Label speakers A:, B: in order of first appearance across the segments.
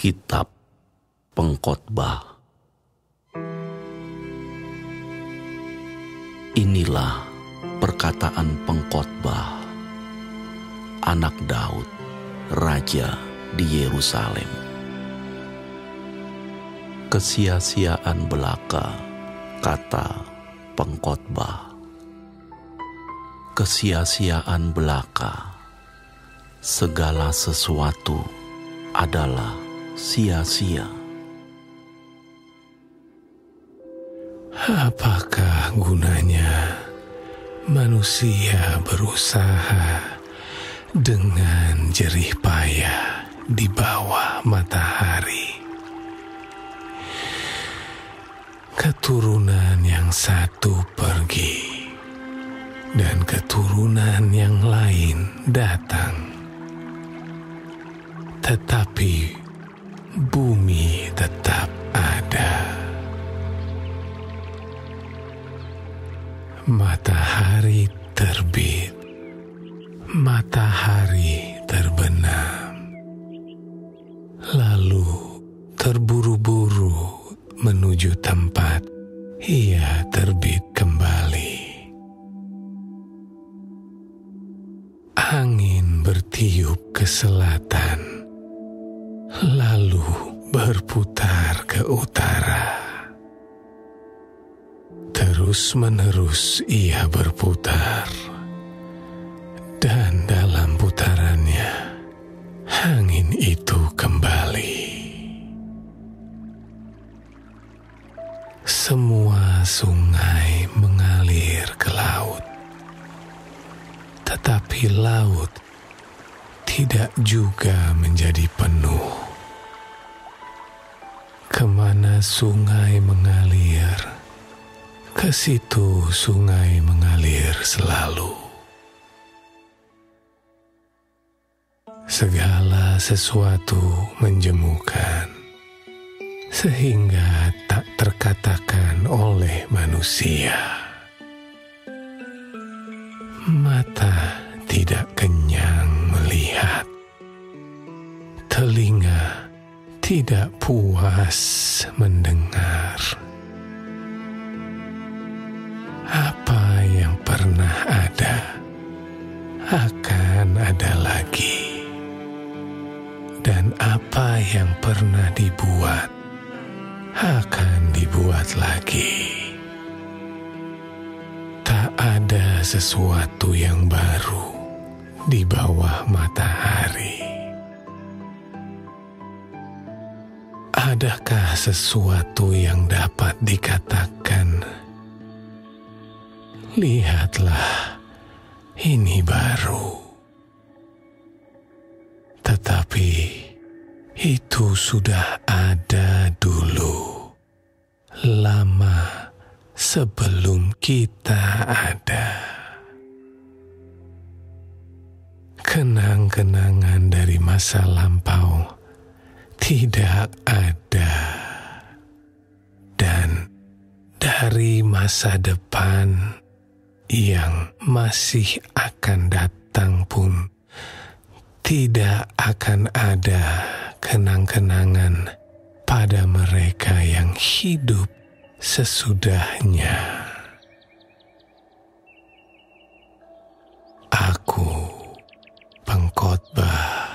A: Kitab Pengkhotbah. Inilah perkataan pengkhotbah, anak Daud, raja di Yerusalem. Kesia-siaan belaka, kata pengkhotbah. Kesia-siaan belaka, segala sesuatu adalah sia-sia.
B: Apakah gunanya manusia berusaha dengan jerih payah di bawah matahari? Keturunan yang satu pergi dan keturunan yang lain datang, tetapi bumi tetap ada. Matahari terbit, matahari terbenam, lalu terburu-buru menuju tempat ia terbit kembali. Angin bertiup ke selatan, lalu berputar ke utara. Terus-menerus ia berputar, dan dalam putarannya angin itu kembali. Semua sungai mengalir ke laut, tetapi laut tidak juga menjadi penuh. Kemana sungai mengalir, ke situ sungai mengalir selalu. Segala sesuatu menjemukan, sehingga tak terkatakan oleh manusia. Mata tidak kenyang melihat, telinga tidak puas mendengar. Apa yang pernah ada akan ada lagi, dan apa yang pernah dibuat akan dibuat lagi. Tak ada sesuatu yang baru di bawah matahari. Adakah sesuatu yang dapat dikatakan, lihatlah, ini baru? Tetapi itu sudah ada dulu, lama sebelum kita ada. Kenang-kenangan dari masa lampau tidak ada, dan dari masa depan yang masih akan datang pun tidak akan ada kenang-kenangan pada mereka yang hidup sesudahnya. Aku, pengkhotbah,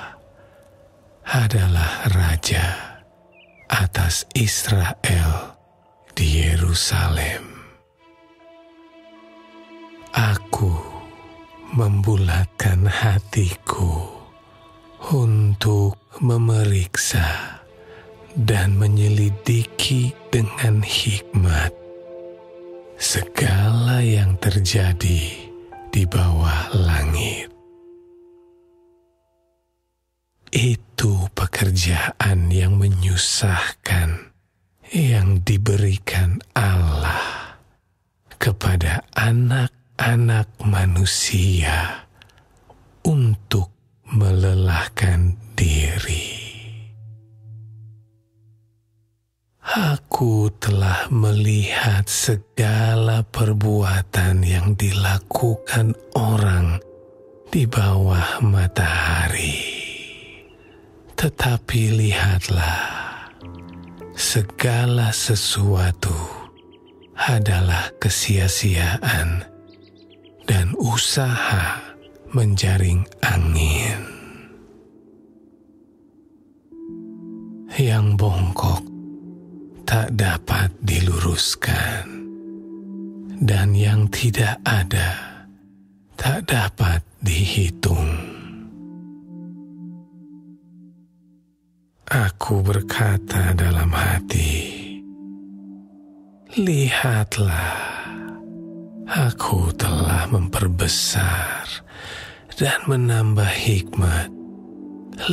B: adalah raja atas Israel di Yerusalem. Aku membulatkan hatiku untuk memeriksa dan menyelidiki dengan hikmat segala yang terjadi di bawah langit. Itu pekerjaan yang menyusahkan yang diberikan Allah kepada anak-anak manusia untuk melelahkan diri. Aku telah melihat segala perbuatan yang dilakukan orang di bawah matahari. Tetapi lihatlah, segala sesuatu adalah kesia-siaan dan usaha menjaring angin. Yang bongkok tak dapat diluruskan, dan yang tidak ada tak dapat dihitung. Aku berkata dalam hati, lihatlah, aku telah memperbesar dan menambah hikmat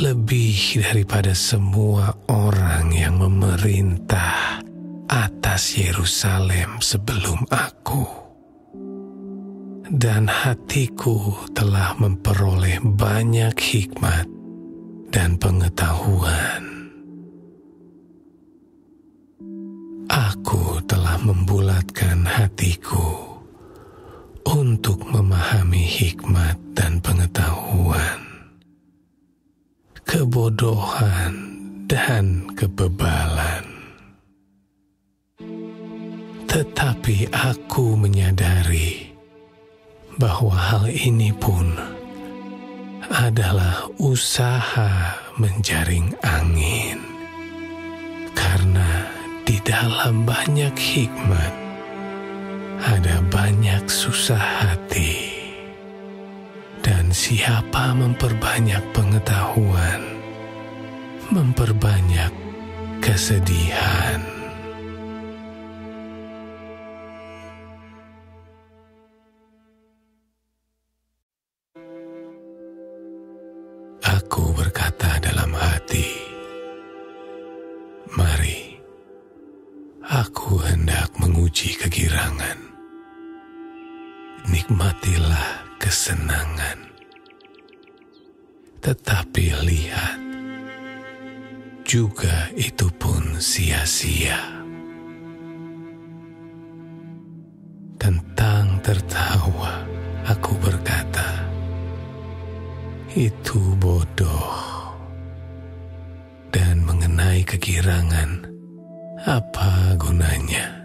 B: lebih daripada semua orang yang memerintah atas Yerusalem sebelum aku. Dan hatiku telah memperoleh banyak hikmat dan pengetahuan. Aku telah membulatkan hatiku untuk memahami hikmat dan pengetahuan, kebodohan dan kebebalan. Tetapi aku menyadari bahwa hal ini pun adalah usaha menjaring angin, karena di dalam banyak hikmat ada banyak susah hati, dan siapa memperbanyak pengetahuan memperbanyak kesedihan. Aku berkata dalam hati, mari, aku hendak menguji kegirangan. Nikmatilah kesenangan. Tetapi lihat, juga itu pun sia-sia. Tentang tertawa, aku berkata, itu bodoh. Dan mengenai kegirangan, apa gunanya?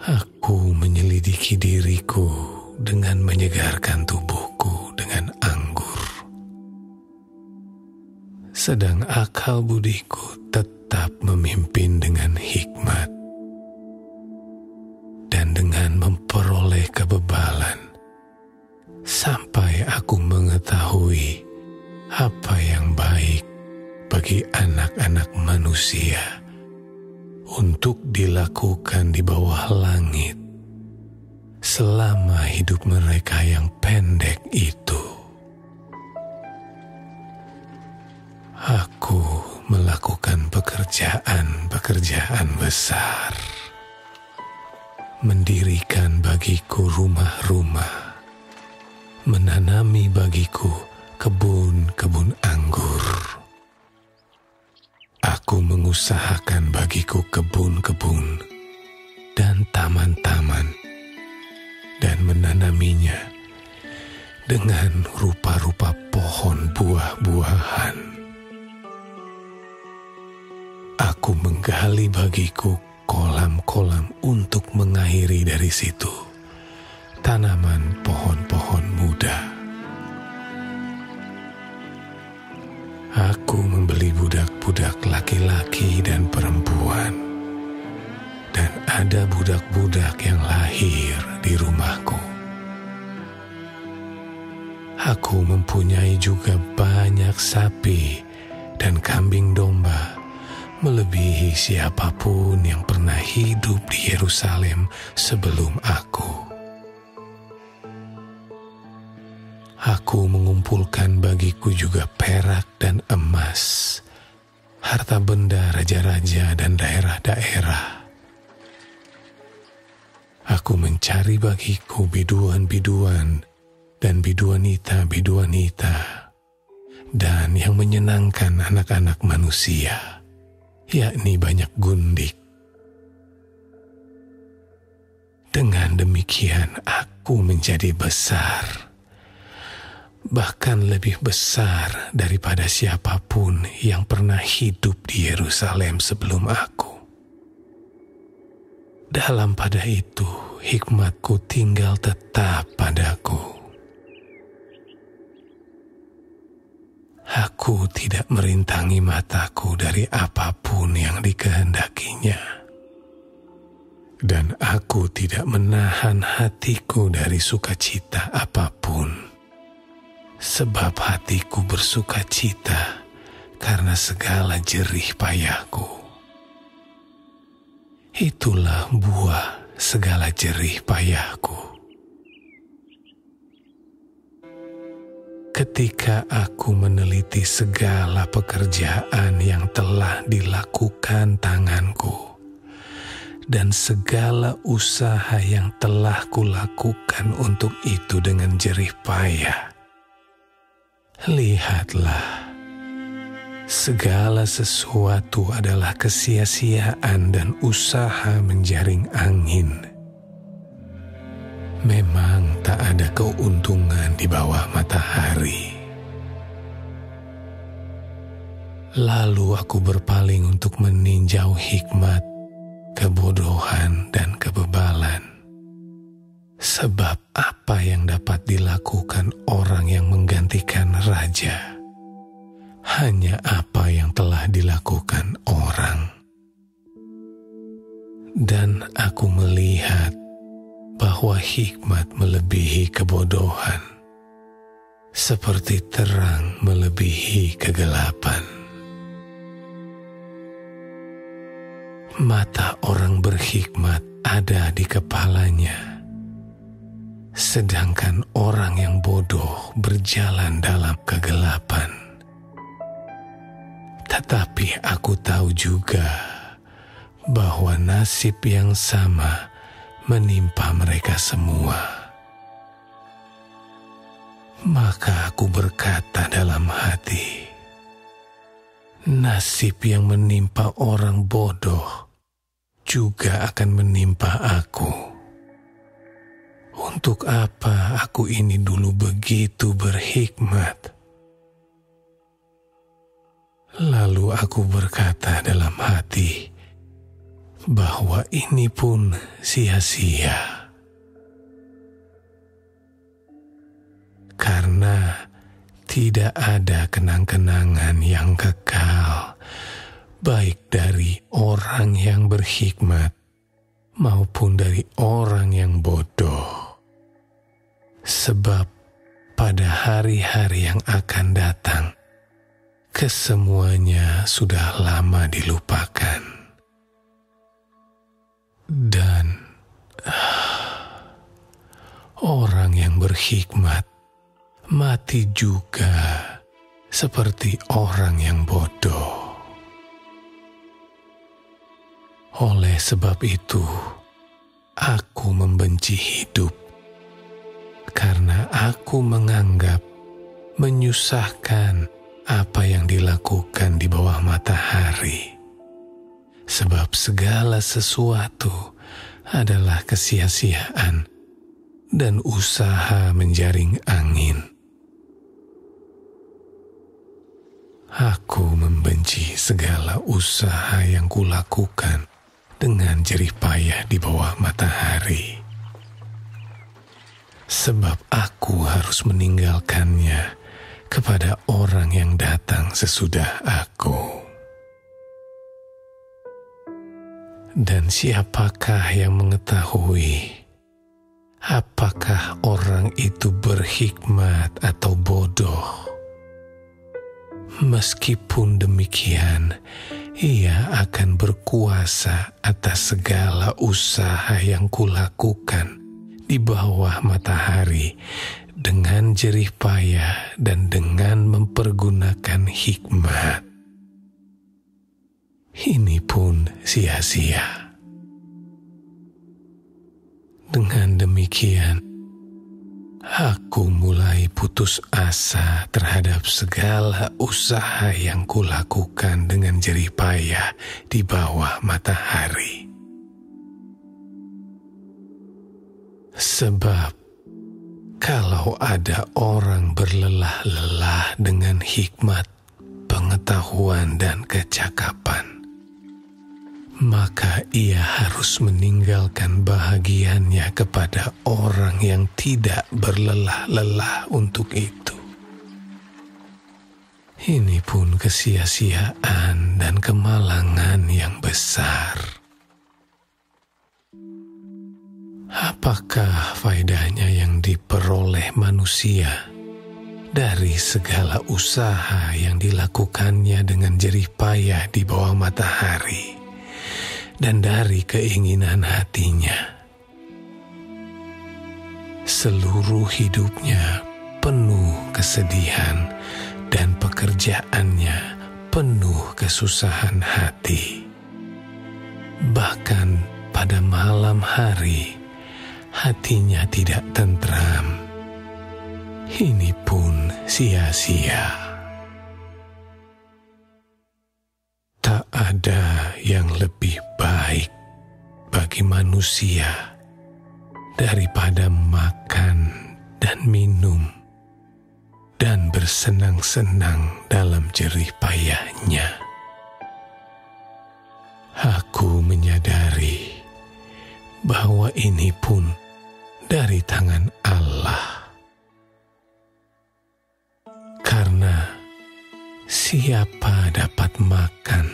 B: Aku menyelidiki diriku dengan menyegarkan tubuhku dengan anggur, sedang akal budiku tetap memimpin dengan hikmat, dan dengan memperoleh kebebalan, sampai aku mengetahui apa yang baik bagi anak-anak manusia untuk dilakukan di bawah langit selama hidup mereka yang pendek itu. Aku melakukan pekerjaan besar, mendirikan bagiku rumah-rumah, menanami bagiku kebun-kebun anggur. Aku mengusahakan bagiku kebun-kebun dan taman-taman, dan menanaminya dengan rupa-rupa pohon buah-buahan. Aku menggali bagiku kolam-kolam untuk mengairi dari situ tanaman pohon-pohon muda. Aku membeli budak-budak laki-laki dan perempuan, dan ada budak-budak yang lahir di rumahku. Aku mempunyai juga banyak sapi dan kambing domba, melebihi siapapun yang pernah hidup di Yerusalem sebelum aku. Aku mengumpulkan bagiku juga perak dan emas, harta benda raja-raja dan daerah-daerah. Aku mencari bagiku biduan-biduan dan biduanita-biduanita, dan yang menyenangkan anak-anak manusia, yakni banyak gundik. Dengan demikian aku menjadi besar, bahkan lebih besar daripada siapapun yang pernah hidup di Yerusalem sebelum aku. Dalam pada itu, hikmatku tinggal tetap padaku. Aku tidak merintangi mataku dari apapun yang dikehendakinya. Dan aku tidak menahan hatiku dari sukacita apapun. Sebab hatiku bersukacita karena segala jerih payahku. Itulah buah segala jerih payahku. Ketika aku meneliti segala pekerjaan yang telah dilakukan tanganku, dan segala usaha yang telah kulakukan untuk itu dengan jerih payah, lihatlah, segala sesuatu adalah kesia-siaan dan usaha menjaring angin. Memang tak ada keuntungan di bawah matahari. Lalu aku berpaling untuk meninjau hikmat, kebodohan, dan kebebalan. Sebab apa yang dapat dilakukan orang yang menggantikan raja? Hanya apa yang telah dilakukan orang. Dan aku melihat bahwa hikmat melebihi kebodohan, seperti terang melebihi kegelapan. Mata orang berhikmat ada di kepalanya, sedangkan orang yang bodoh berjalan dalam kegelapan. Tetapi aku tahu juga bahwa nasib yang sama menimpa mereka semua. Maka aku berkata dalam hati, nasib yang menimpa orang bodoh juga akan menimpa aku. Untuk apa aku ini dulu begitu berhikmat? Lalu aku berkata dalam hati bahwa ini pun sia-sia. Karena tidak ada kenang-kenangan yang kekal, baik dari orang yang berhikmat maupun dari orang yang bodoh. Sebab pada hari-hari yang akan datang, kesemuanya sudah lama dilupakan. Dan orang yang berhikmat mati juga seperti orang yang bodoh. Oleh sebab itu, aku membenci hidup, karena aku menganggap menyusahkan apa yang dilakukan di bawah matahari. Sebab segala sesuatu adalah kesia-siaan dan usaha menjaring angin. Aku membenci segala usaha yang kulakukan dengan jerih payah di bawah matahari. Sebab aku harus meninggalkannya kepada orang yang datang sesudah aku. Dan siapakah yang mengetahui apakah orang itu berhikmat atau bodoh? Meskipun demikian, ia akan berkuasa atas segala usaha yang kulakukan di bawah matahari dengan jerih payah dan dengan mempergunakan hikmat. Ini pun sia-sia. Dengan demikian, aku mulai putus asa terhadap segala usaha yang kulakukan dengan jerih payah di bawah matahari. Sebab Kalau ada orang berlelah-lelah dengan hikmat, pengetahuan, dan kecakapan, maka ia harus meninggalkan bahagiannya kepada orang yang tidak berlelah-lelah untuk itu. Ini pun kesia-siaan dan kemalangan yang besar. Apakah faedahnya yang diperoleh manusia dari segala usaha yang dilakukannya dengan jerih payah di bawah matahari dan dari keinginan hatinya? Seluruh hidupnya penuh kesedihan dan pekerjaannya penuh kesusahan hati. Bahkan pada malam hari, hatinya tidak tentram. Ini pun sia-sia. Tak ada yang lebih baik bagi manusia daripada makan dan minum dan bersenang-senang dalam jerih payahnya. Aku menyadari bahwa ini pun dari tangan Allah. Karena siapa dapat makan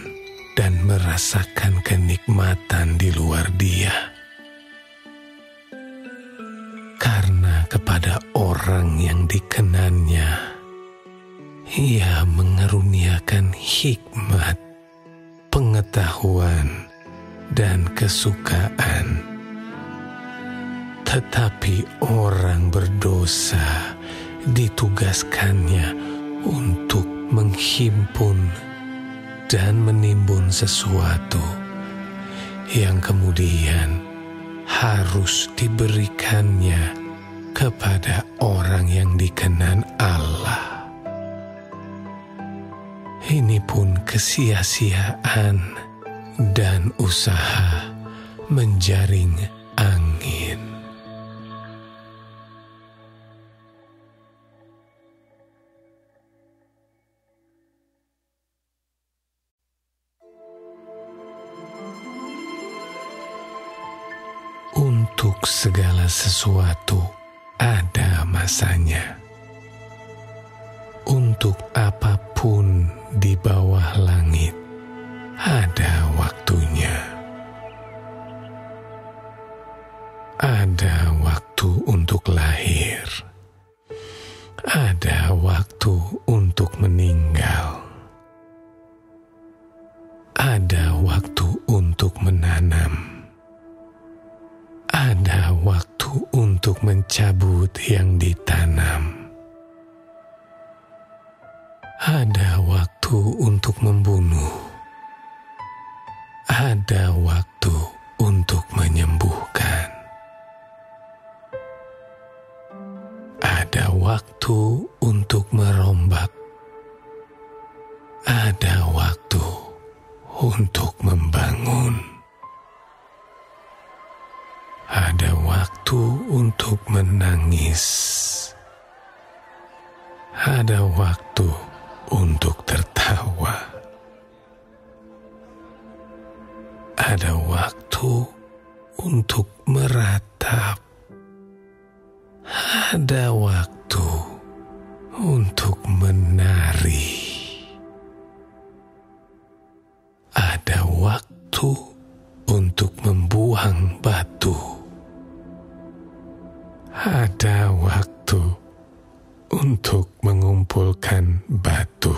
B: dan merasakan kenikmatan di luar Dia? Karena kepada orang yang dikenannya, Ia mengaruniakan hikmat, pengetahuan, dan kesukaan. Tetapi orang berdosa ditugaskannya untuk menghimpun dan menimbun sesuatu yang kemudian harus diberikannya kepada orang yang dikenan Allah. Ini pun kesia-siaan dan usaha menjaring angin. Untuk segala sesuatu ada masanya. Untuk apapun di bawah langit ada waktunya. Ada waktu untuk lahir. Ada waktu untuk meninggal. Ada waktu untuk menanam. Ada waktu untuk mencabut yang ditanam. Ada waktu untuk membunuh. Ada waktu untuk menyembuhkan. Ada waktu untuk merombak. Ada waktu untuk membangun. Ada waktu untuk menangis. Ada waktu untuk tertawa. Ada waktu untuk meratap. Ada waktu untuk menari. Ada waktu untuk membuang batu. Ada waktu untuk mengumpulkan batu.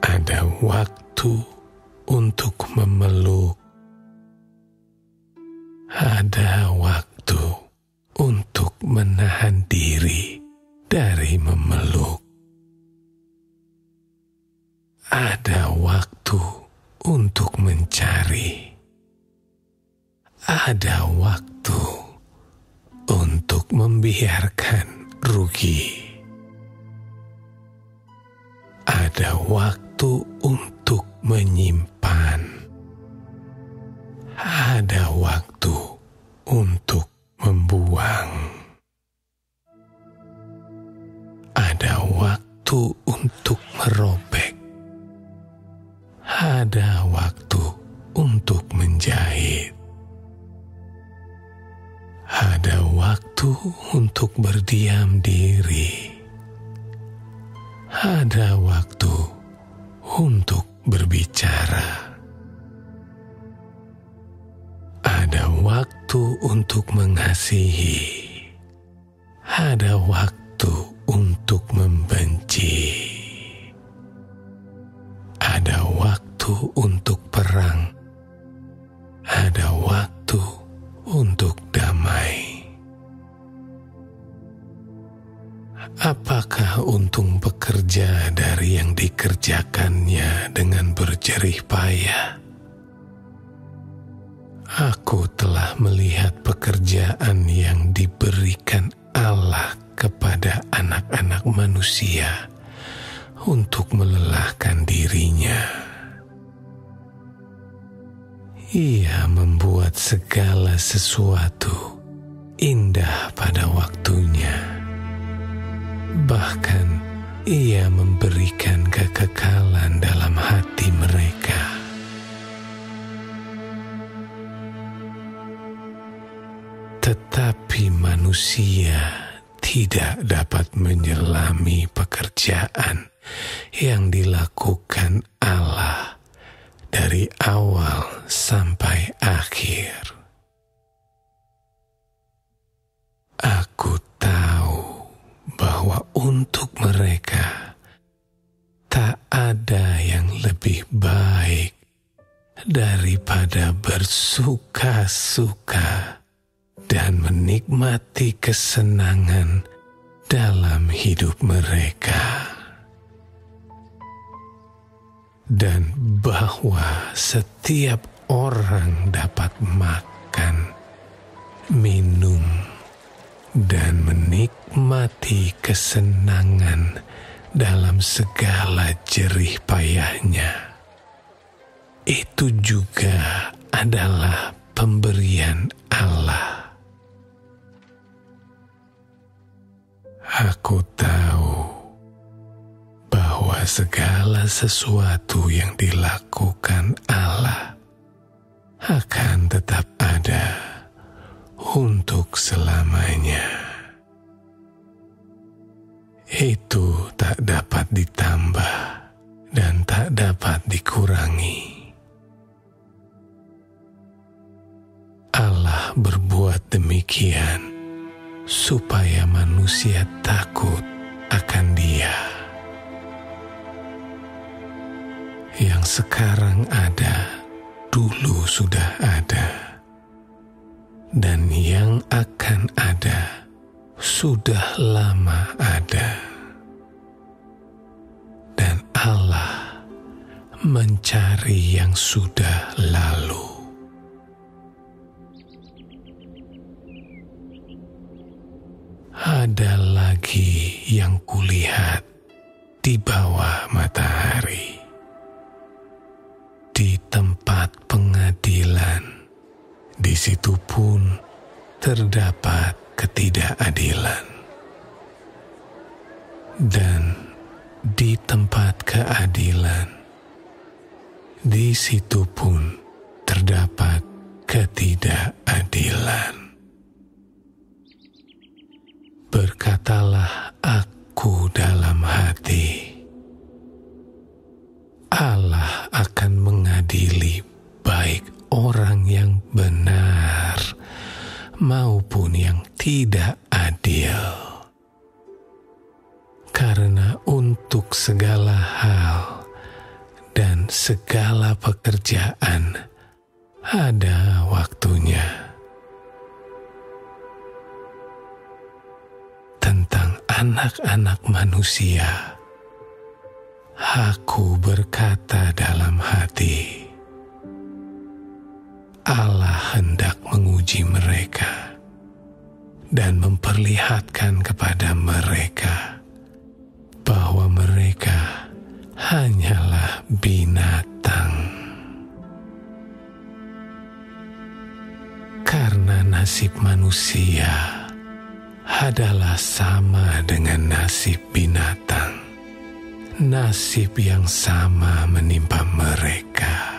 B: Ada waktu untuk memeluk. Ada waktu untuk menahan diri dari memeluk. Ada waktu untuk mencari. Ada waktu untuk membiarkan rugi. Ada waktu untuk menyimpan. Ada waktu untuk membuang. Ada waktu untuk berdiam diri. Ada waktu untuk berbicara. Ada waktu untuk mengasihi. Ada waktu untuk membenci. Ada waktu untuk perang. Ada waktu untuk damai. Apakah untung bekerja dari yang dikerjakannya dengan berjerih payah? Aku telah melihat pekerjaan yang diberikan Allah kepada anak-anak manusia untuk melelahkan dirinya. Ia membuat segala sesuatu indah pada waktunya. Bahkan ia memberikan kekekalan dalam hati mereka. Tetapi manusia tidak dapat menyelami pekerjaan yang dilakukan Allah dari awal sampai akhir. Aku tahu bahwa untuk mereka tak ada yang lebih baik daripada bersuka-suka dan menikmati kesenangan dalam hidup mereka, dan bahwa setiap orang dapat makan, minum, dan menikmati kesenangan dalam segala jerih payahnya. Itu juga adalah pemberian Allah. Aku tahu bahwa segala sesuatu yang dilakukan Allah akan tetap ada untuk selamanya. Itu tak dapat ditambah dan tak dapat dikurangi. Allah berbuat demikian supaya manusia takut akan Dia. Yang sekarang ada, dulu sudah ada, dan yang akan ada, sudah lama ada. Dan Allah mencari yang sudah lalu. Ada lagi yang kulihat di bawah matahari. Di tempat pengadilan, di situ pun terdapat ketidakadilan. Dan di tempat keadilan, di situ pun terdapat ketidakadilan. Berkatalah aku dalam hati, Allah akan mengadili baik orang yang benar maupun yang tidak adil. Karena untuk segala hal dan segala pekerjaan ada waktunya. Tentang anak-anak manusia, aku berkata dalam hati, Allah hendak menguji mereka dan memperlihatkan kepada mereka bahwa mereka hanyalah binatang. Karena nasib manusia adalah sama dengan nasib binatang. Nasib yang sama menimpa mereka.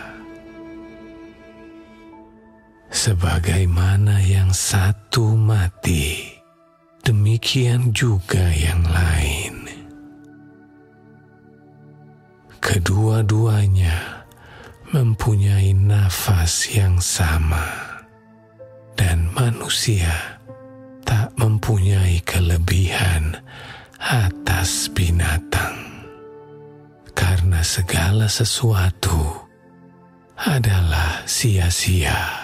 B: Sebagaimana yang satu mati, demikian juga yang lain. Kedua-duanya mempunyai nafas yang sama, dan manusia tak mempunyai kelebihan atas binatang, karena segala sesuatu adalah sia-sia.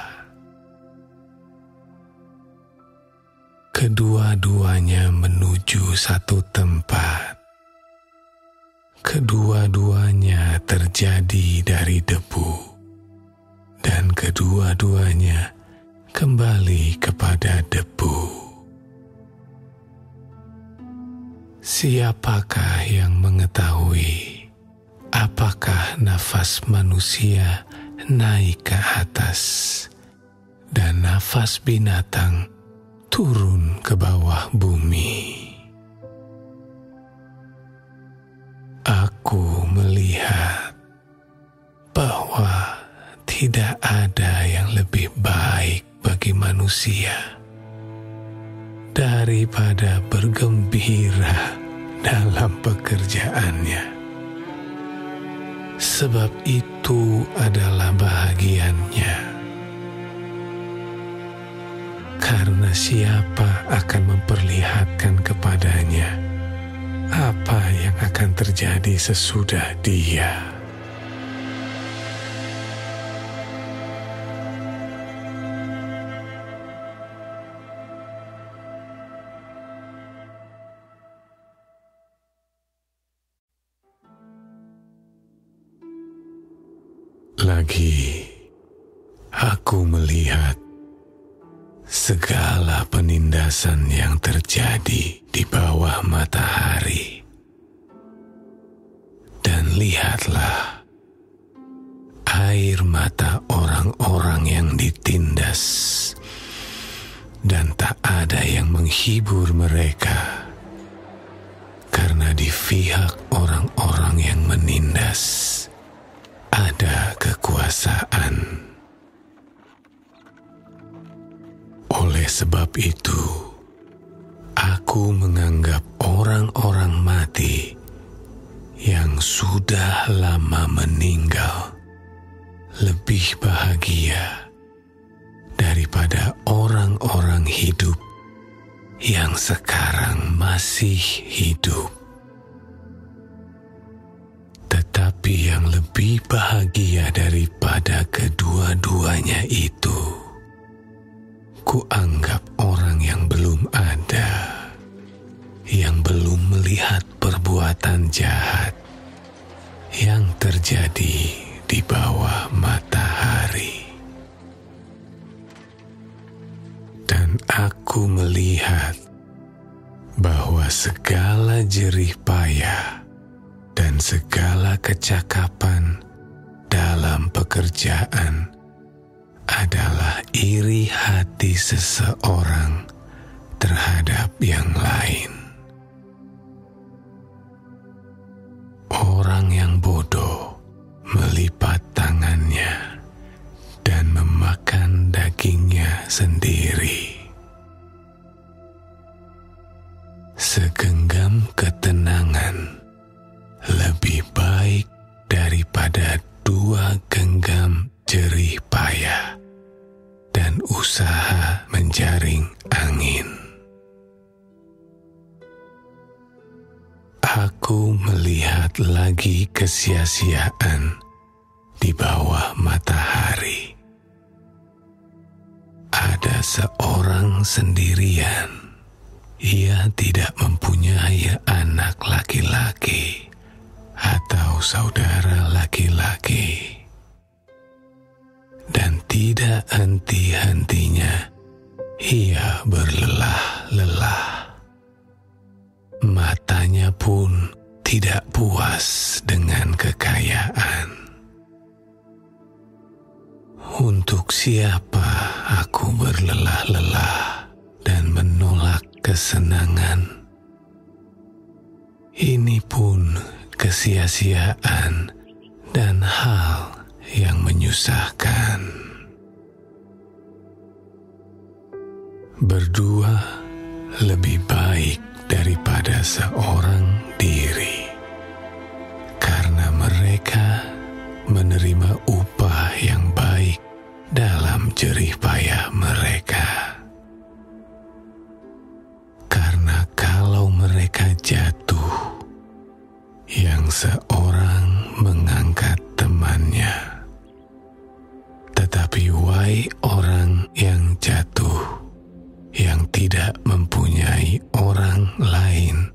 B: Kedua-duanya menuju satu tempat. Kedua-duanya terjadi dari debu, dan kedua-duanya kembali kepada debu. Siapakah yang mengetahui apakah nafas manusia naik ke atas dan nafas binatang turun ke bawah bumi? Aku melihat bahwa tidak ada yang lebih baik bagi manusia daripada bergembira dalam pekerjaannya, sebab itu adalah bahagiannya. Karena siapa akan memperlihatkan kepadanya apa yang akan terjadi sesudah dia? Lagi, aku melihat segala penindasan yang terjadi di bawah matahari. Dan lihatlah, air mata orang-orang yang ditindas, dan tak ada yang menghibur mereka, karena di pihak orang-orang yang menindas ada kekuasaan. Oleh sebab itu, aku menganggap orang-orang mati yang sudah lama meninggal lebih bahagia daripada orang-orang hidup yang sekarang masih hidup. Tetapi yang lebih bahagia daripada kedua-duanya itu, kuanggap orang yang belum ada, yang belum melihat perbuatan jahat yang terjadi di bawah matahari. Dan aku melihat bahwa segala jerih payah dan segala kecakapan dalam pekerjaan adalah iri hati seseorang terhadap yang lain. Orang yang bodoh melipat tangannya dan memakan dagingnya sendiri. Segenggam ketenangan lebih baik daripada 2 genggam jerih payah dan usaha menjaring angin. Aku melihat lagi kesia-siaan di bawah matahari. Ada seorang sendirian. Ia tidak mempunyai anak laki-laki atau saudara laki-laki. Dan tidak henti-hentinya ia berlelah-lelah. Matanya pun tidak puas dengan kekayaan. Untuk siapa aku berlelah-lelah dan menolak kesenangan? Ini pun kesia-siaan dan hal yang menyusahkan. Berdua lebih baik daripada seorang diri, karena mereka menerima upah yang baik dalam jerih payah mereka. Karena kalau mereka jatuh, yang seorang mengangkat temannya, tetapi wahai orang yang jatuh, yang tidak mempunyai orang lain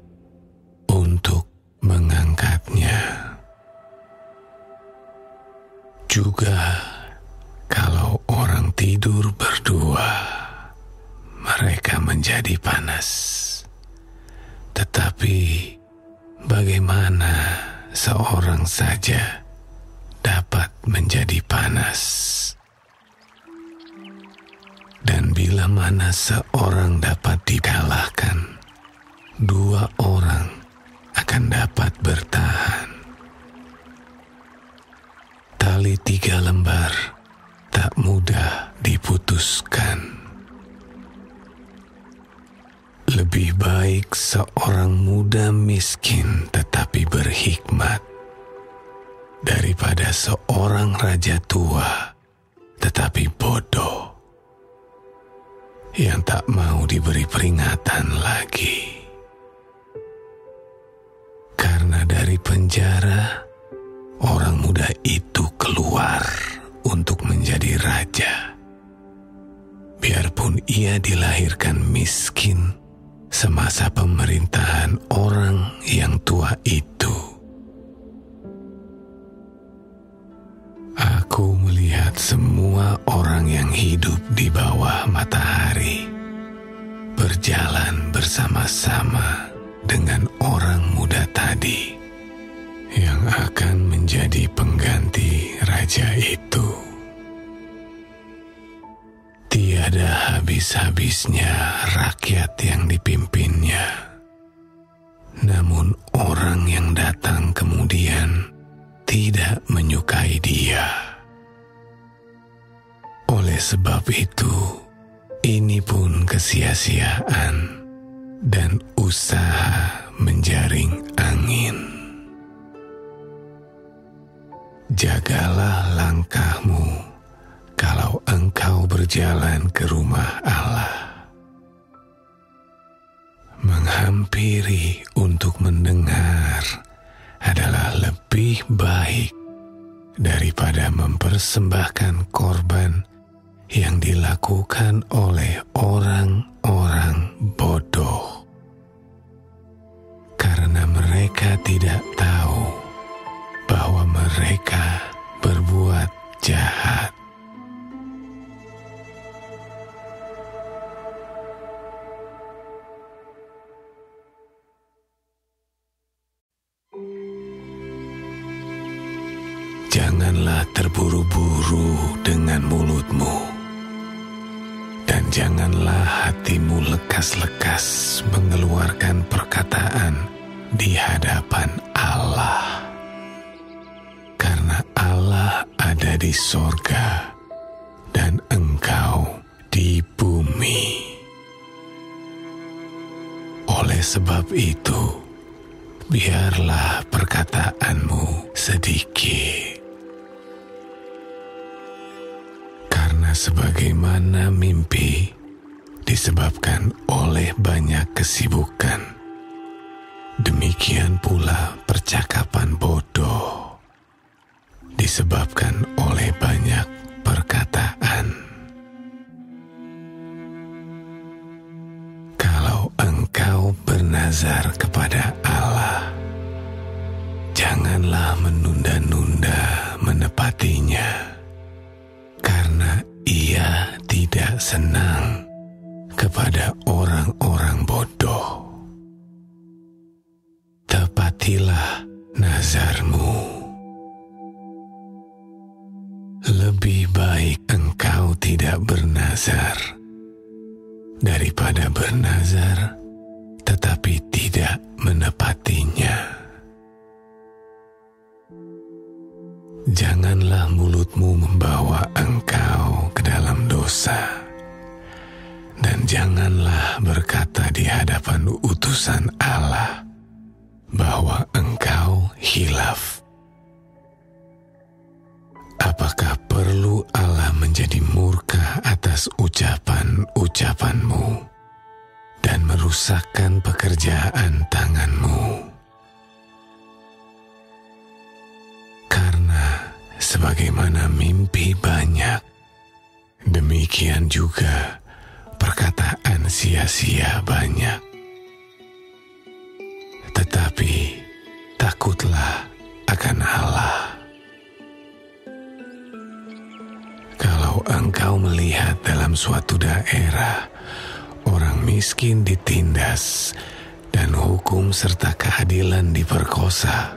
B: untuk mengangkatnya. Juga kalau orang tidur berdua, mereka menjadi panas. Tetapi bagaimana seorang saja dapat menjadi panas? Dan bila mana seorang dapat dikalahkan, dua orang akan dapat bertahan. Tali 3 lembar tak mudah diputuskan. Lebih baik seorang muda miskin tetapi berhikmat, daripada seorang raja tua tetapi bodoh, yang tak mau diberi peringatan lagi. Karena dari penjara, orang muda itu keluar untuk menjadi raja. Biarpun ia dilahirkan miskin semasa pemerintahan orang yang tua itu. Aku melihat semua orang yang hidup di bawah matahari berjalan bersama-sama dengan orang muda tadi yang akan menjadi pengganti raja itu. Tiada habis-habisnya rakyat yang dipimpinnya, namun orang yang datang kemudian tidak menyukai dia. Oleh sebab itu, ini pun kesia-siaan dan usaha menjaring angin. Jagalah langkahmu kalau engkau berjalan ke rumah Allah. Menghampiri untuk mendengar adalah lebih baik daripada mempersembahkan korban yang dilakukan oleh orang-orang bodoh, karena mereka tidak tahu bahwa mereka berbuat jahat. Janganlah terburu-buru dengan mulutmu, dan janganlah hatimu lekas-lekas mengeluarkan perkataan di hadapan Allah. Karena Allah ada di sorga dan engkau di bumi. Oleh sebab itu, biarlah perkataanmu sedikit. Karena sebagaimana mimpi disebabkan oleh banyak kesibukan, demikian pula percakapan bodoh disebabkan oleh banyak perkataan. Kalau engkau bernazar kepada Allah, janganlah menunda-nunda menepatinya, karena Ia tidak senang kepada orang-orang bodoh. Tepatilah nazarmu. Lebih baik engkau tidak bernazar daripada bernazar tetapi tidak menepatinya. Janganlah mulutmu membawa engkau ke dalam dosa, Dan janganlah berkata di hadapan utusan Allah bahwa engkau hilaf. Apakah perlu Allah menjadi murka atas ucapan-ucapanmu dan merusakkan pekerjaan tanganmu? Karena sebagaimana mimpi banyak, demikian juga perkataan sia-sia banyak. Tetapi takutlah akan Allah. Kalau engkau melihat dalam suatu daerah orang miskin ditindas dan hukum serta keadilan diperkosa,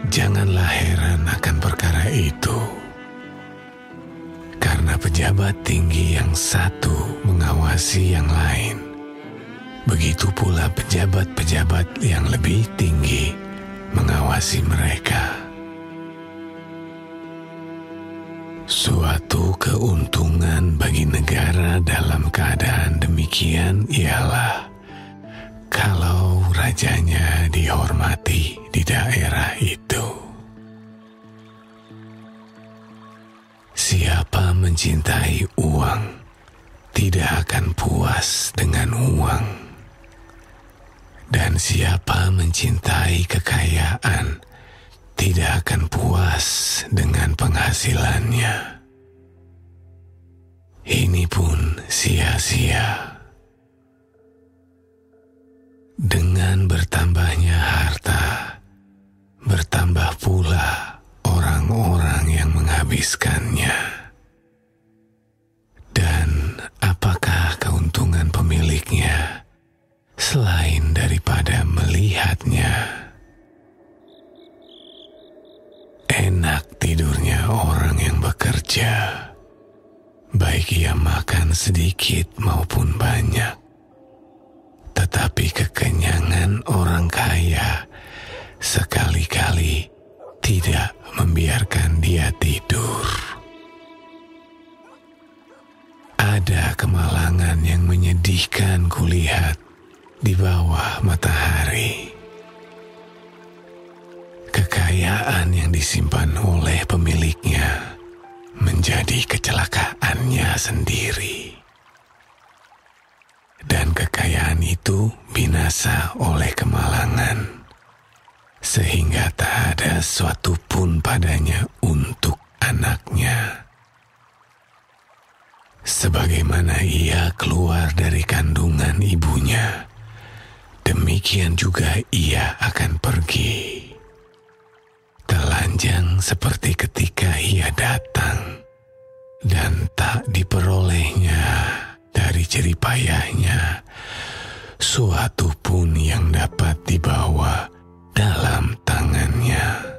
B: janganlah heran akan perkara itu. Karena pejabat tinggi yang satu mengawasi yang lain, begitu pula pejabat-pejabat yang lebih tinggi mengawasi mereka. Suatu keuntungan bagi negara dalam keadaan demikian ialah kalau rajanya dihormati di daerah itu. Siapa mencintai uang tidak akan puas dengan uang, dan siapa mencintai kekayaan tidak akan puas dengan penghasilannya. Ini pun sia-sia. Dengan bertambahnya harta, bertambah pula orang-orang yang menghabiskannya. Dan apakah keuntungan pemiliknya selain daripada melihatnya? Enak tidurnya orang yang bekerja, baik ia makan sedikit maupun banyak. Tetapi kekenyangan orang kaya sekali-kali tidak membiarkan dia tidur. Ada kemalangan yang menyedihkan kulihat di bawah matahari. Kekayaan yang disimpan oleh pemiliknya menjadi kecelakaannya sendiri. Dan kekayaan itu binasa oleh kemalangan, sehingga tak ada suatu pun padanya untuk anaknya. Sebagaimana ia keluar dari kandungan ibunya, demikian juga ia akan pergi. Telanjang seperti ketika ia datang, dan tak diperolehnya dari jeripayahnya suatu pun yang dapat dibawa dalam tangannya.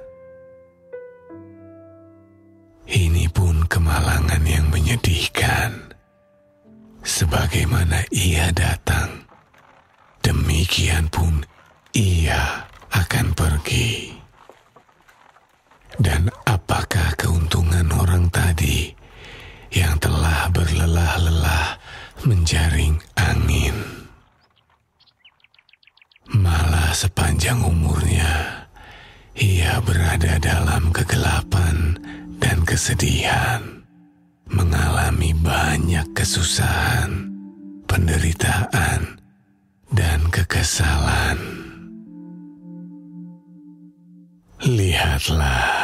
B: Ini pun kemalangan yang menyedihkan. Sebagaimana ia datang, demikian pun ia akan pergi. Dan apakah keuntungan orang tadi yang telah berlelah-lelah menjaring angin? Malah sepanjang umurnya ia berada dalam kegelapan dan kesedihan, mengalami banyak kesusahan, penderitaan, dan kekesalan. Lihatlah,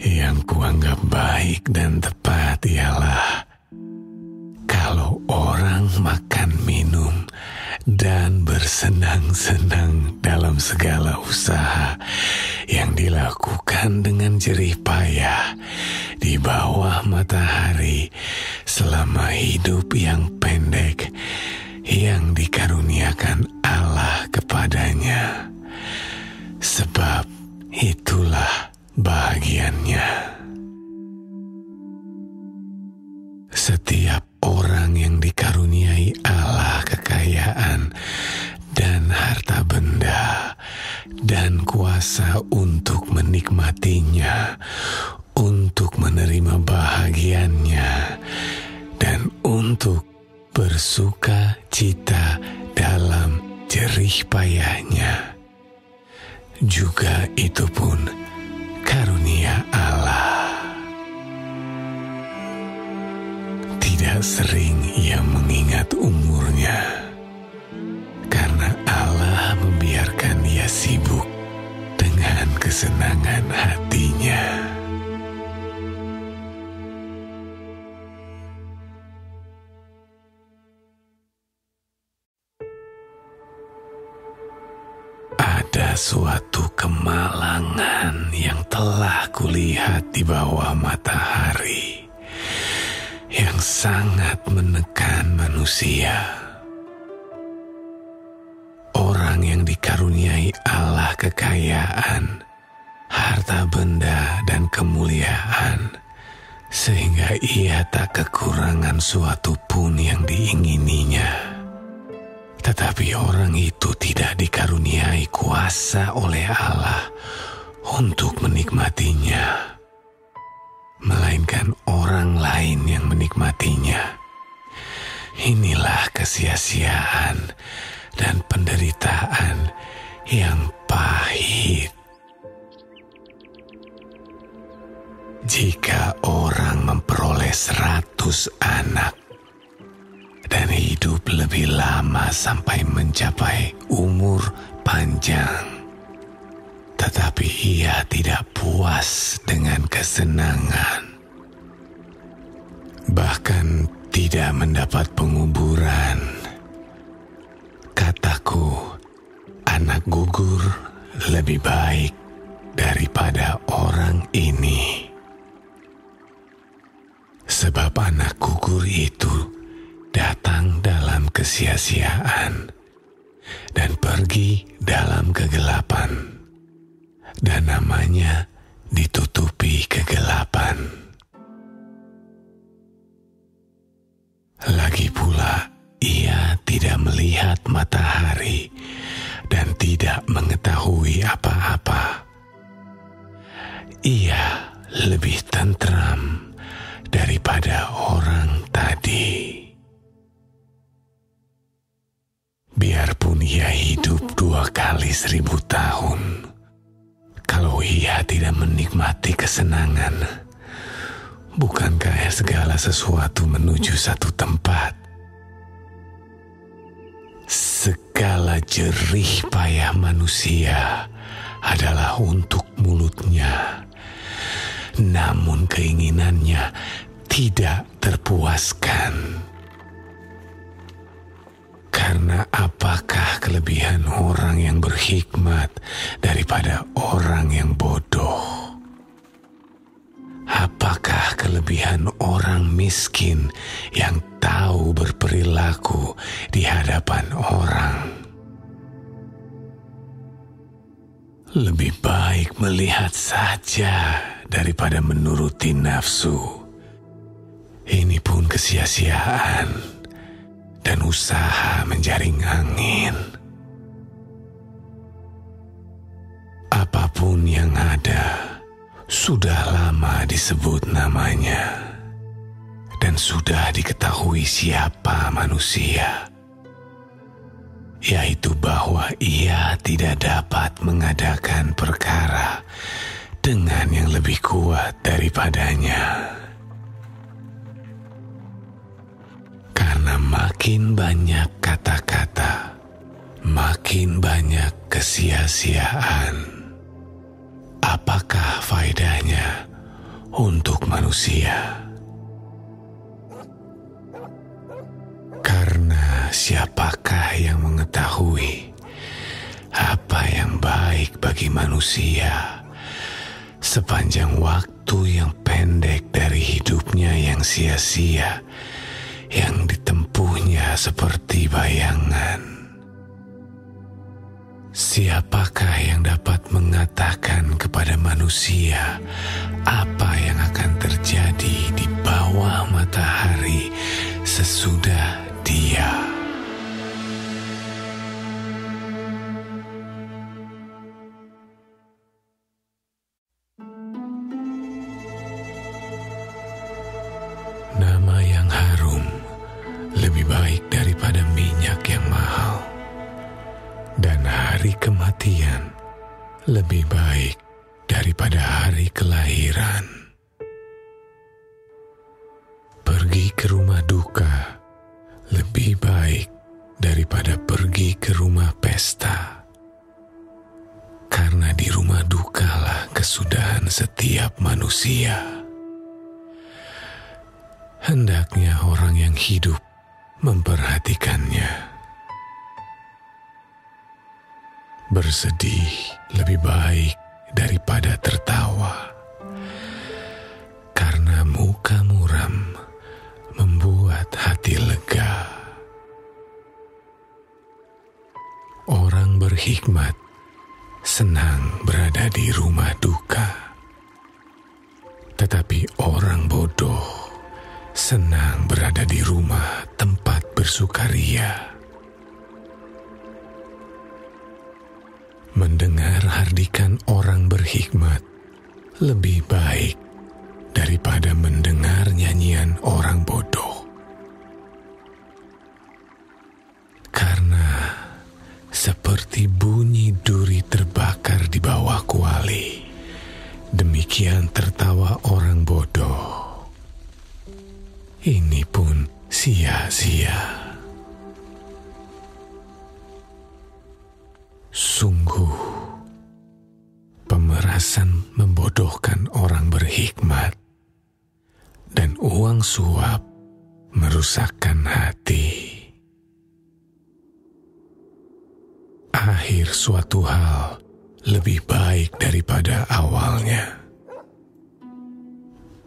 B: yang kuanggap baik dan tepat ialah kalau orang makan minum dan bersenang-senang dalam segala usaha yang dilakukan dengan jerih payah di bawah matahari selama hidup yang pendek yang dikaruniakan Allah kepadanya. Sebab itulah bahagiannya. Setiap orang yang dikaruniai Allah kekayaan dan harta benda dan kuasa untuk menikmatinya, untuk menerima bahagiannya, dan untuk untuk bersuka cita dalam jerih payahnya. Juga itu pun karunia Allah. Tidak sering ia mengingat umurnya, karena Allah membiarkan ia sibuk dengan kesenangan hatinya. Ada suatu kemalangan yang telah kulihat di bawah matahari, yang sangat menekan manusia. Orang yang dikaruniai Allah kekayaan, harta benda dan kemuliaan, sehingga ia tak kekurangan suatu pun yang diingininya. Tetapi orang itu tidak dikaruniai kuasa oleh Allah untuk menikmatinya, melainkan orang lain yang menikmatinya. Inilah kesia-siaan dan penderitaan yang pahit. Jika orang memperoleh 100 anak dan hidup lebih lama sampai mencapai umur panjang, tetapi ia tidak puas dengan kesenangan, bahkan tidak mendapat penguburan, kataku, anak gugur lebih baik daripada orang ini. Sebab anak gugur itu datang dalam kesia-siaan dan pergi dalam kegelapan, dan namanya ditutupi kegelapan. Lagi pula ia tidak melihat matahari dan tidak mengetahui apa-apa. Ia lebih tentram daripada orang tadi. Biarpun ia hidup 2 kali 1000 tahun, kalau ia tidak menikmati kesenangan, bukankah segala sesuatu menuju satu tempat? Segala jerih payah manusia adalah untuk mulutnya, namun keinginannya tidak terpuaskan. Karena apakah kelebihan orang yang berhikmat daripada orang yang bodoh? Apakah kelebihan orang miskin yang tahu berperilaku di hadapan orang? Lebih baik melihat saja daripada menuruti nafsu. Ini pun kesia-siaan dan usaha menjaring angin. Apapun yang ada sudah lama disebut namanya, dan sudah diketahui siapa manusia, yaitu bahwa ia tidak dapat mengadakan perkara dengan yang lebih kuat daripadanya. Karena makin banyak kata-kata, makin banyak kesia-siaan. Apakah faedahnya untuk manusia? Karena siapakah yang mengetahui apa yang baik bagi manusia sepanjang waktu yang pendek dari hidupnya yang sia-sia, yang ditempuhnya seperti bayangan? Siapakah yang dapat mengatakan kepada manusia apa yang akan terjadi di bawah matahari sesudah dia? Nama yang harum lebih baik daripada minyak yang mahal, dan hari kematian lebih baik daripada hari kelahiran. Pergi ke rumah duka lebih baik daripada pergi ke rumah pesta, karena di rumah dukalah kesudahan setiap manusia. Hendaknya orang yang hidup memperhatikannya. Bersedih lebih baik daripada tertawa, karena muka muram membuat hati lega. Orang berhikmat senang berada di rumah duka, tetapi orang bodoh senang berada di rumah tempat bersukaria. Mendengar hardikan orang berhikmat lebih baik daripada mendengar nyanyian orang bodoh. Karena seperti bunyi duri terbakar di bawah kuali, demikian tertawa orang bodoh. Ini pun sia-sia. Sungguh, pemerasan membodohkan orang berhikmat, dan uang suap merusakkan hati. Akhir suatu hal lebih baik daripada awalnya.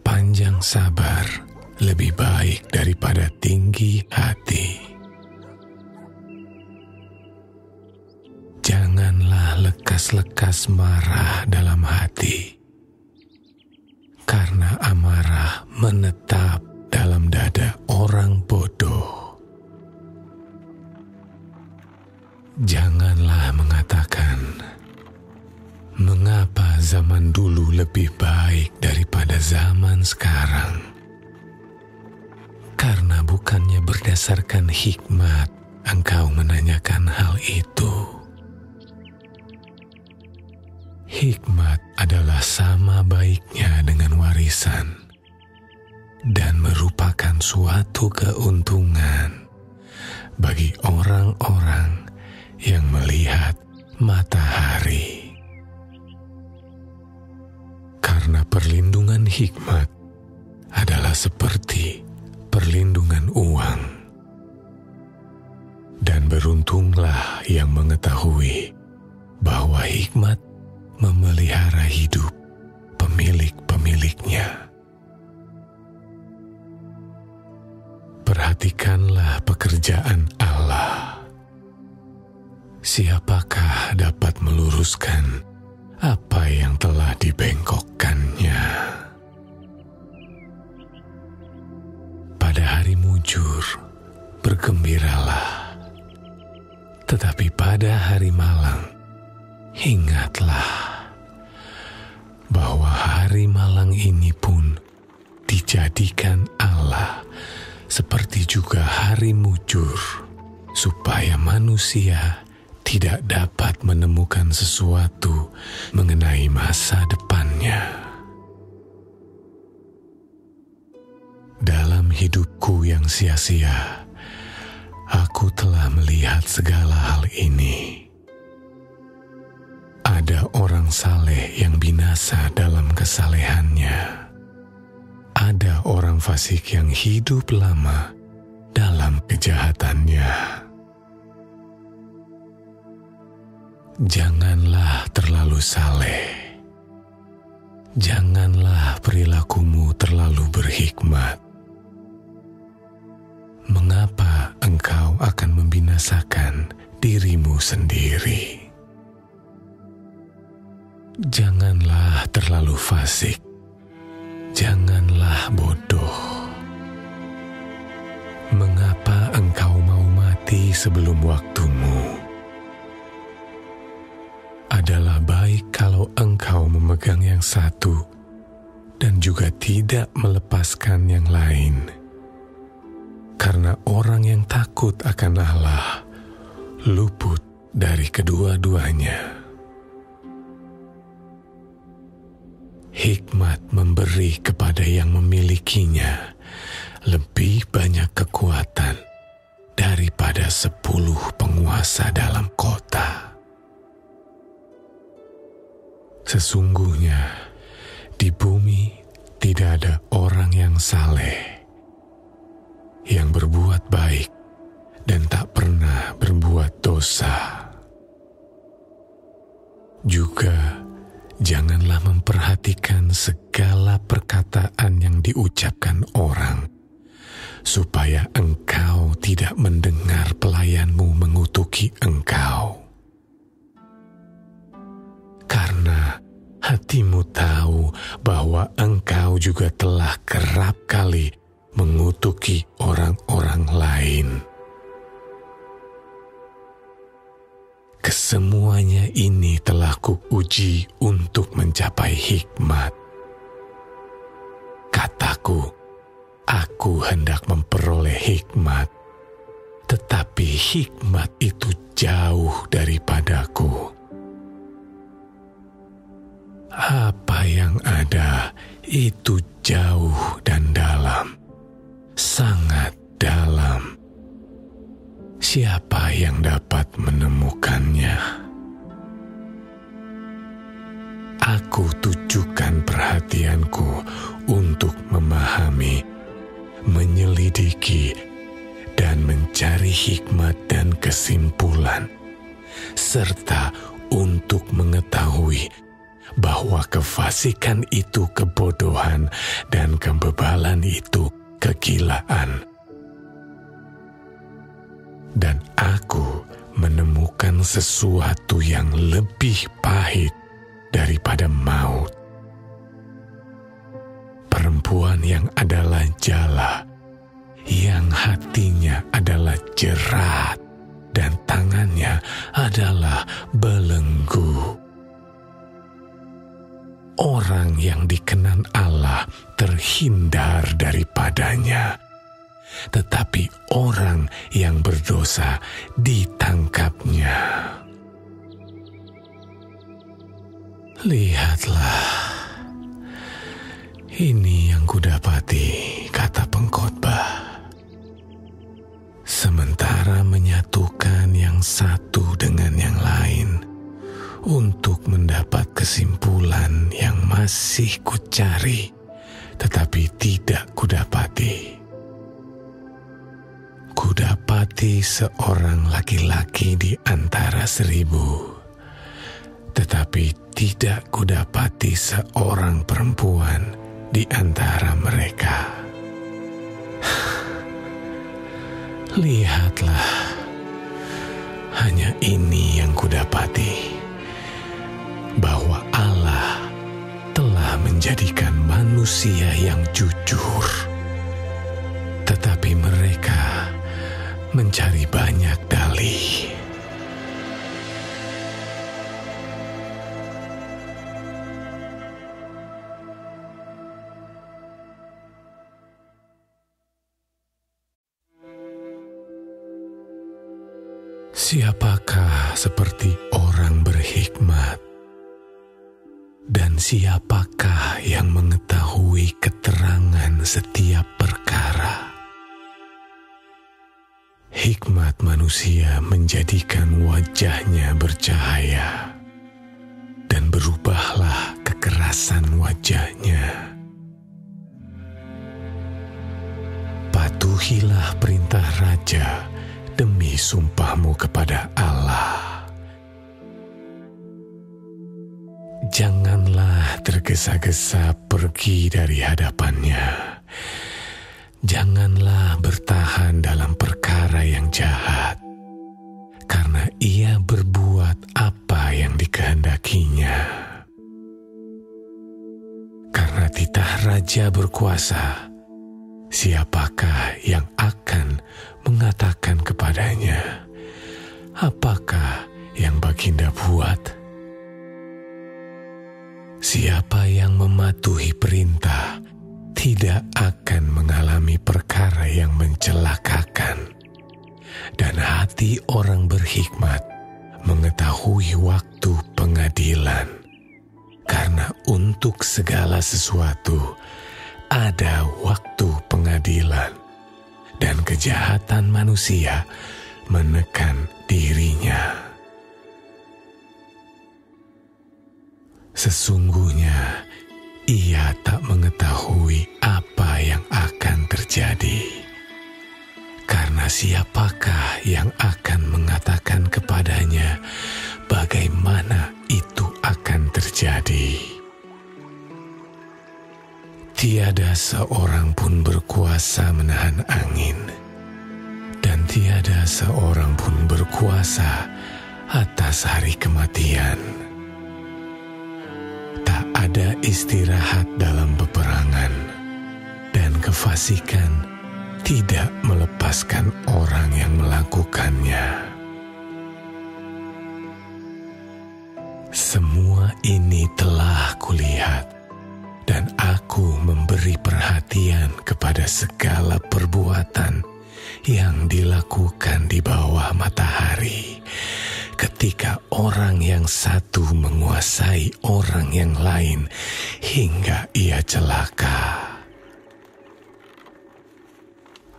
B: Panjang sabar lebih baik daripada tinggi hati. Janganlah lekas-lekas marah dalam hati, karena amarah menetap dalam dada orang bodoh. Janganlah mengatakan, mengapa zaman dulu lebih baik daripada zaman sekarang? Karena bukannya berdasarkan hikmat engkau menanyakan hal itu. Hikmat adalah sama baiknya dengan warisan, dan merupakan suatu keuntungan bagi orang-orang yang melihat matahari. Karena perlindungan hikmat adalah seperti perlindungan uang, dan beruntunglah yang mengetahui bahwa hikmat memelihara hidup pemilik-pemiliknya. Perhatikanlah pekerjaan Allah. Siapakah dapat meluruskan apa yang telah dibengkokkannya? Pada hari mujur, bergembiralah. Tetapi pada hari malang, ingatlah bahwa hari malang ini pun dijadikan Allah seperti juga hari mujur, supaya manusia tidak dapat menemukan sesuatu mengenai masa depannya. Dalam hidupku yang sia-sia, aku telah melihat segala hal ini. Ada orang saleh yang binasa dalam kesalehannya. Ada orang fasik yang hidup lama dalam kejahatannya. Janganlah terlalu saleh. Janganlah perilakumu terlalu berhikmat. Mengapa engkau akan membinasakan dirimu sendiri? Janganlah terlalu fasik. Janganlah bodoh. Mengapa engkau mau mati sebelum waktumu? Adalah baik kalau engkau memegang yang satu dan juga tidak melepaskan yang lain. Karena karena orang yang takut akan Allah luput dari kedua-duanya. Hikmat memberi kepada yang memilikinya lebih banyak kekuatan daripada 10 penguasa dalam kota. Sesungguhnya di bumi tidak ada orang yang saleh, yang berbuat baik dan tak pernah berbuat dosa. Juga janganlah memperhatikan segala perkataan yang diucapkan orang, supaya engkau tidak mendengar pelayanmu mengutuki engkau. Karena hatimu tahu bahwa engkau juga telah kerap kali mengutuki orang-orang lain. Kesemuanya ini telah kuuji untuk mencapai hikmat. Kataku, aku hendak memperoleh hikmat, tetapi hikmat itu jauh daripadaku. Apa yang ada itu jauh dan dalam, sangat dalam. Siapa yang dapat menemukannya? Aku tujukan perhatianku untuk memahami, menyelidiki, dan mencari hikmat dan kesimpulan, serta untuk mengetahui bahwa kefasikan itu kebodohan dan kebebalan itu kegilaan. Dan aku menemukan sesuatu yang lebih pahit daripada maut. Perempuan yang adalah jala, yang hatinya adalah jerat, dan tangannya adalah belenggu. Orang yang dikenan Allah terhindar daripadanya, tetapi orang yang berdosa ditangkapnya. Lihatlah, ini yang kudapati, kata pengkhotbah. Sementara menyatukan yang satu dengan yang lain untuk mendapat kesimpulan yang masih kucari, tetapi tidak kudapati. Kudapati seorang laki-laki di antara 1000, tetapi tidak kudapati seorang perempuan di antara mereka. Lihatlah, hanya ini yang kudapati, bahwa Allah telah menjadikan manusia yang jujur, tetapi mereka mencari banyak dalih. Siapakah seperti orang berhikmat? Dan siapakah yang mengetahui keterangan setiap perkara? Hikmat manusia menjadikan wajahnya bercahaya, dan berubahlah kekerasan wajahnya. Patuhilah perintah raja demi sumpahmu kepada Allah. Janganlah tergesa-gesa pergi dari hadapannya. Janganlah bertahan dalam perkara yang jahat, karena ia berbuat apa yang dikehendakinya. Karena titah raja berkuasa, siapakah yang akan mengatakan kepadanya, apakah yang baginda buat? Siapa yang mematuhi perintah tidak akan mengalami perkara yang mencelakakan. dan hati orang berhikmat mengetahui waktu pengadilan. Karena untuk segala sesuatu ada waktu pengadilan, dan kejahatan manusia menekan dirinya. Sesungguhnya ia tak mengetahui apa yang akan terjadi. Karena siapakah yang akan mengatakan kepadanya bagaimana itu akan terjadi? Tiada seorang pun berkuasa menahan angin, dan tiada seorang pun berkuasa atas hari kematian. Tak ada istirahat dalam peperangan, dan kefasikan tidak melepaskan orang yang melakukannya. Semua ini telah kulihat, dan aku memberi perhatian kepada segala perbuatan yang dilakukan di bawah matahari, ketika orang yang satu menguasai orang yang lain hingga ia celaka.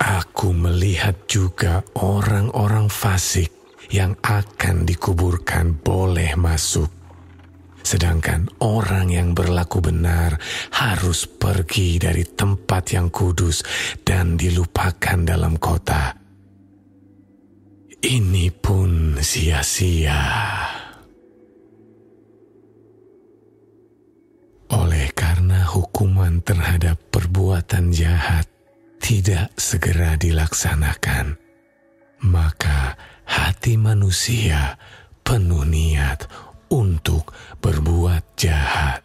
B: Aku melihat juga orang-orang fasik yang akan dikuburkan boleh masuk, sedangkan orang yang berlaku benar harus pergi dari tempat yang kudus dan dilupakan dalam kota. Ini pun sia-sia. Oleh karena hukuman terhadap perbuatan jahat tidak segera dilaksanakan, maka hati manusia penuh niat untuk berbuat jahat.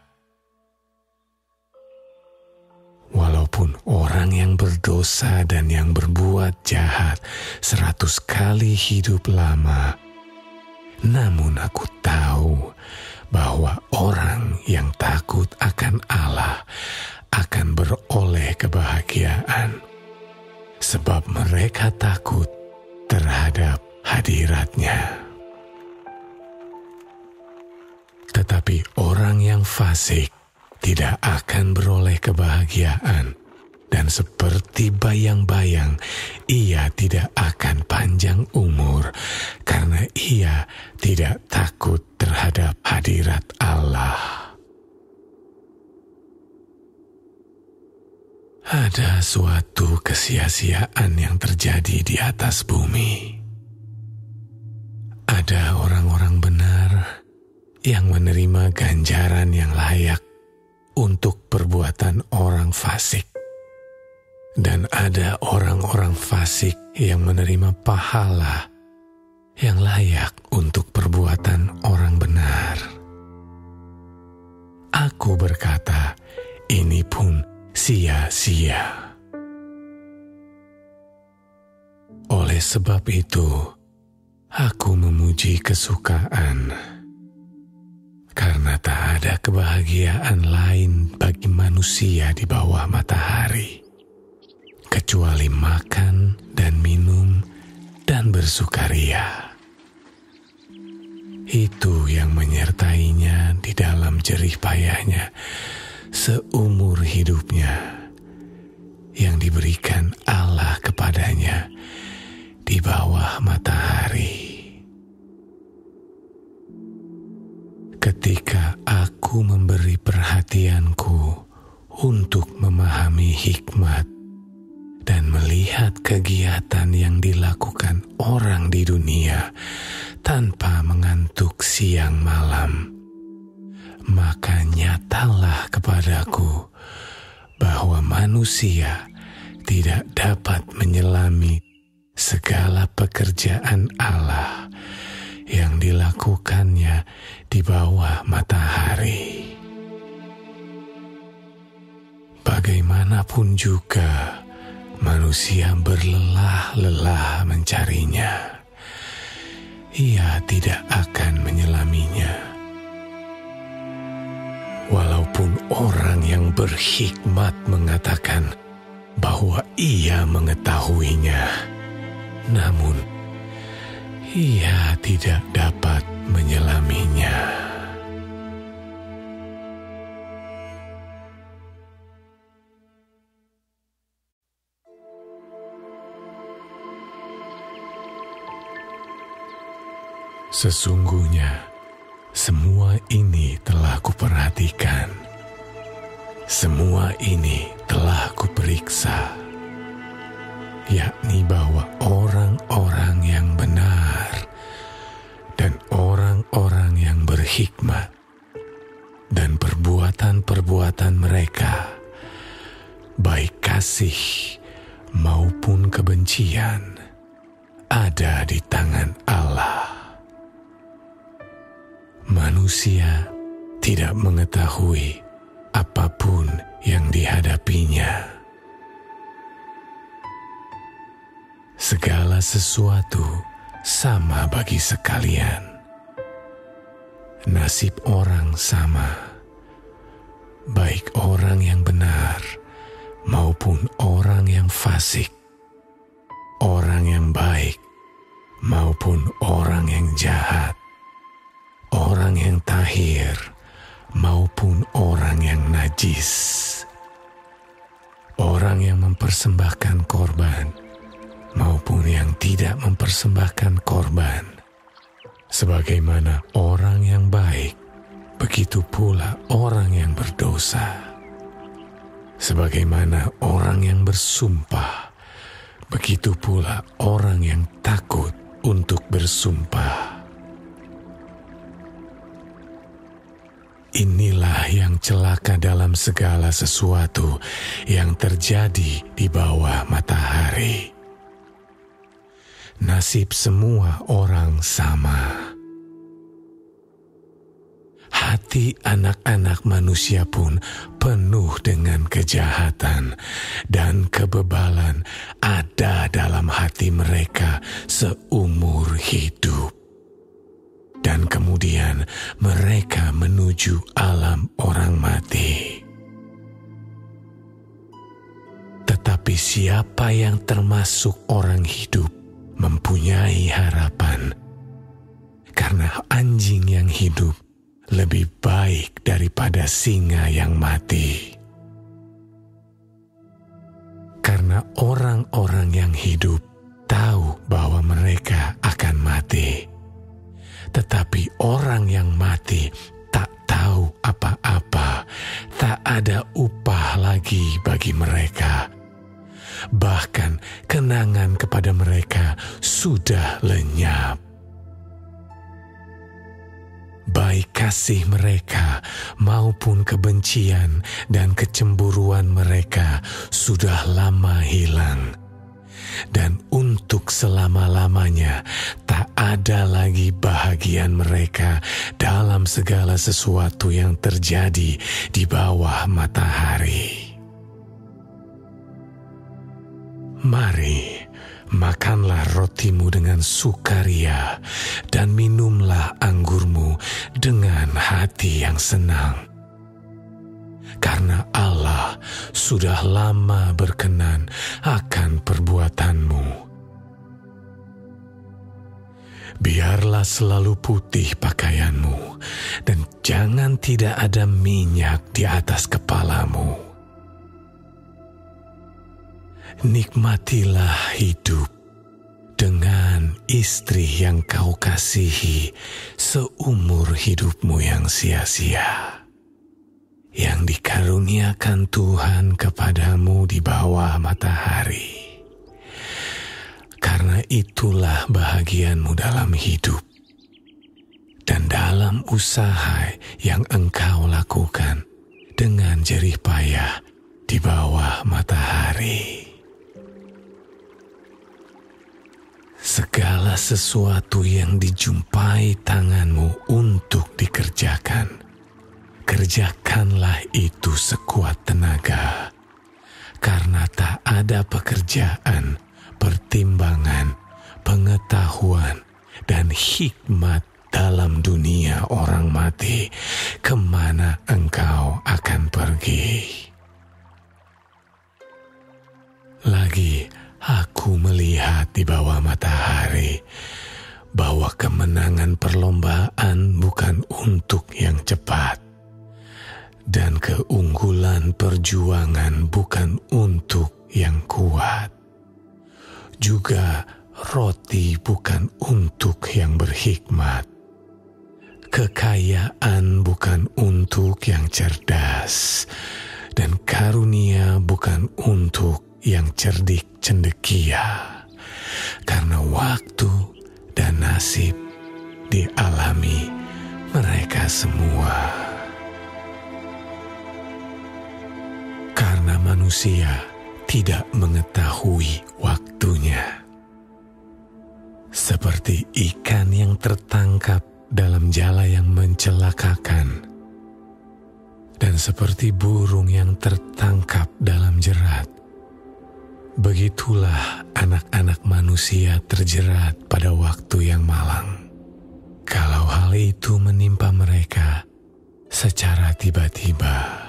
B: Walaupun orang yang berdosa dan yang berbuat jahat 100 kali hidup lama, namun aku tahu bahwa orang yang takut akan Allah akan beroleh kebahagiaan, sebab mereka takut terhadap hadirat-Nya. Tetapi orang yang fasik tidak akan beroleh kebahagiaan, dan seperti bayang-bayang ia tidak akan panjang umur, karena ia tidak takut terhadap hadirat Allah. Ada suatu kesia-siaan yang terjadi di atas bumi. Ada orang-orang benar yang menerima ganjaran yang layak untuk perbuatan orang fasik, dan ada orang-orang fasik yang menerima pahala yang layak untuk perbuatan orang benar. Aku berkata, ini pun sia-sia. Oleh sebab itu, aku memuji kesukaan, karena tak ada kebahagiaan lain bagi manusia di bawah matahari, kecuali makan dan minum dan bersukaria. Itu yang menyertainya di dalam jerih payahnya seumur hidupnya, yang diberikan Allah kepadanya di bawah matahari. Ketika aku memberi perhatianku untuk memahami hikmat dan melihat kegiatan yang dilakukan orang di dunia tanpa mengantuk siang malam, maka nyatalah kepadaku bahwa manusia tidak dapat menyelami segala pekerjaan Allah yang dilakukannya di bawah matahari. Bagaimanapun juga manusia berlelah-lelah mencarinya, ia tidak akan menyelaminya. Walaupun orang yang berhikmat mengatakan bahwa ia mengetahuinya, namun ia tidak dapat menyelaminya. Sesungguhnya, semua ini telah kuperhatikan. Semua ini telah kuperiksa, yakni bahwa orang-orang yang benar dan orang-orang yang berhikmat dan perbuatan-perbuatan mereka, baik kasih maupun kebencian, ada di tangan Allah. Manusia tidak mengetahui apapun yang dihadapinya. Segala sesuatu sama bagi sekalian. Nasib orang sama, baik orang yang benar maupun orang yang fasik, orang yang baik maupun orang yang jahat, orang yang tahir maupun orang yang najis, orang yang mempersembahkan korban maupun yang tidak mempersembahkan korban. Sebagaimana orang yang baik, begitu pula orang yang berdosa. Sebagaimana orang yang bersumpah, begitu pula orang yang takut untuk bersumpah. Inilah yang celaka dalam segala sesuatu yang terjadi di bawah matahari. Nasib semua orang sama. Hati anak-anak manusia pun penuh dengan kejahatan dan kebebalan ada dalam hati mereka seumur hidup. Dan kemudian mereka menuju alam orang mati. Tetapi siapa yang termasuk orang hidup mempunyai harapan, karena anjing yang hidup lebih baik daripada singa yang mati. Karena orang-orang yang hidup tahu bahwa mereka akan mati. Tetapi orang yang mati tak tahu apa-apa, tak ada upah lagi bagi mereka. Bahkan kenangan kepada mereka sudah lenyap. Baik kasih mereka maupun kebencian dan kecemburuan mereka sudah lama hilang. Dan untuk selama-lamanya tak ada lagi bahagian mereka dalam segala sesuatu yang terjadi di bawah matahari. Mari, makanlah rotimu dengan sukaria dan minumlah anggurmu dengan hati yang senang. Karena Allah sudah lama berkenan akan perbuatanmu. Biarlah selalu putih pakaianmu, dan jangan tidak ada minyak di atas kepalamu. Nikmatilah hidup dengan istri yang kau kasihi seumur hidupmu yang sia-sia, yang dikaruniakan Tuhan kepadamu di bawah matahari. Karena itulah bahagianmu dalam hidup dan dalam usaha yang engkau lakukan dengan jerih payah di bawah matahari. Segala sesuatu yang dijumpai tanganmu untuk dikerjakan, kerjakanlah itu sekuat tenaga, karena tak ada pekerjaan, pertimbangan, pengetahuan, dan hikmat dalam dunia orang mati kemana engkau akan pergi. Lagi aku melihat di bawah matahari bahwa kemenangan perlombaan bukan untuk yang cepat, dan keunggulan perjuangan bukan untuk yang kuat. Juga roti bukan untuk yang berhikmat. Kekayaan bukan untuk yang cerdas, dan karunia bukan untuk yang cerdik cendekia. Karena waktu dan nasib dialami mereka semua. Karena manusia tidak mengetahui waktunya. Seperti ikan yang tertangkap dalam jala yang mencelakakan, dan seperti burung yang tertangkap dalam jerat, begitulah anak-anak manusia terjerat pada waktu yang malang. Kalau hal itu menimpa mereka secara tiba-tiba.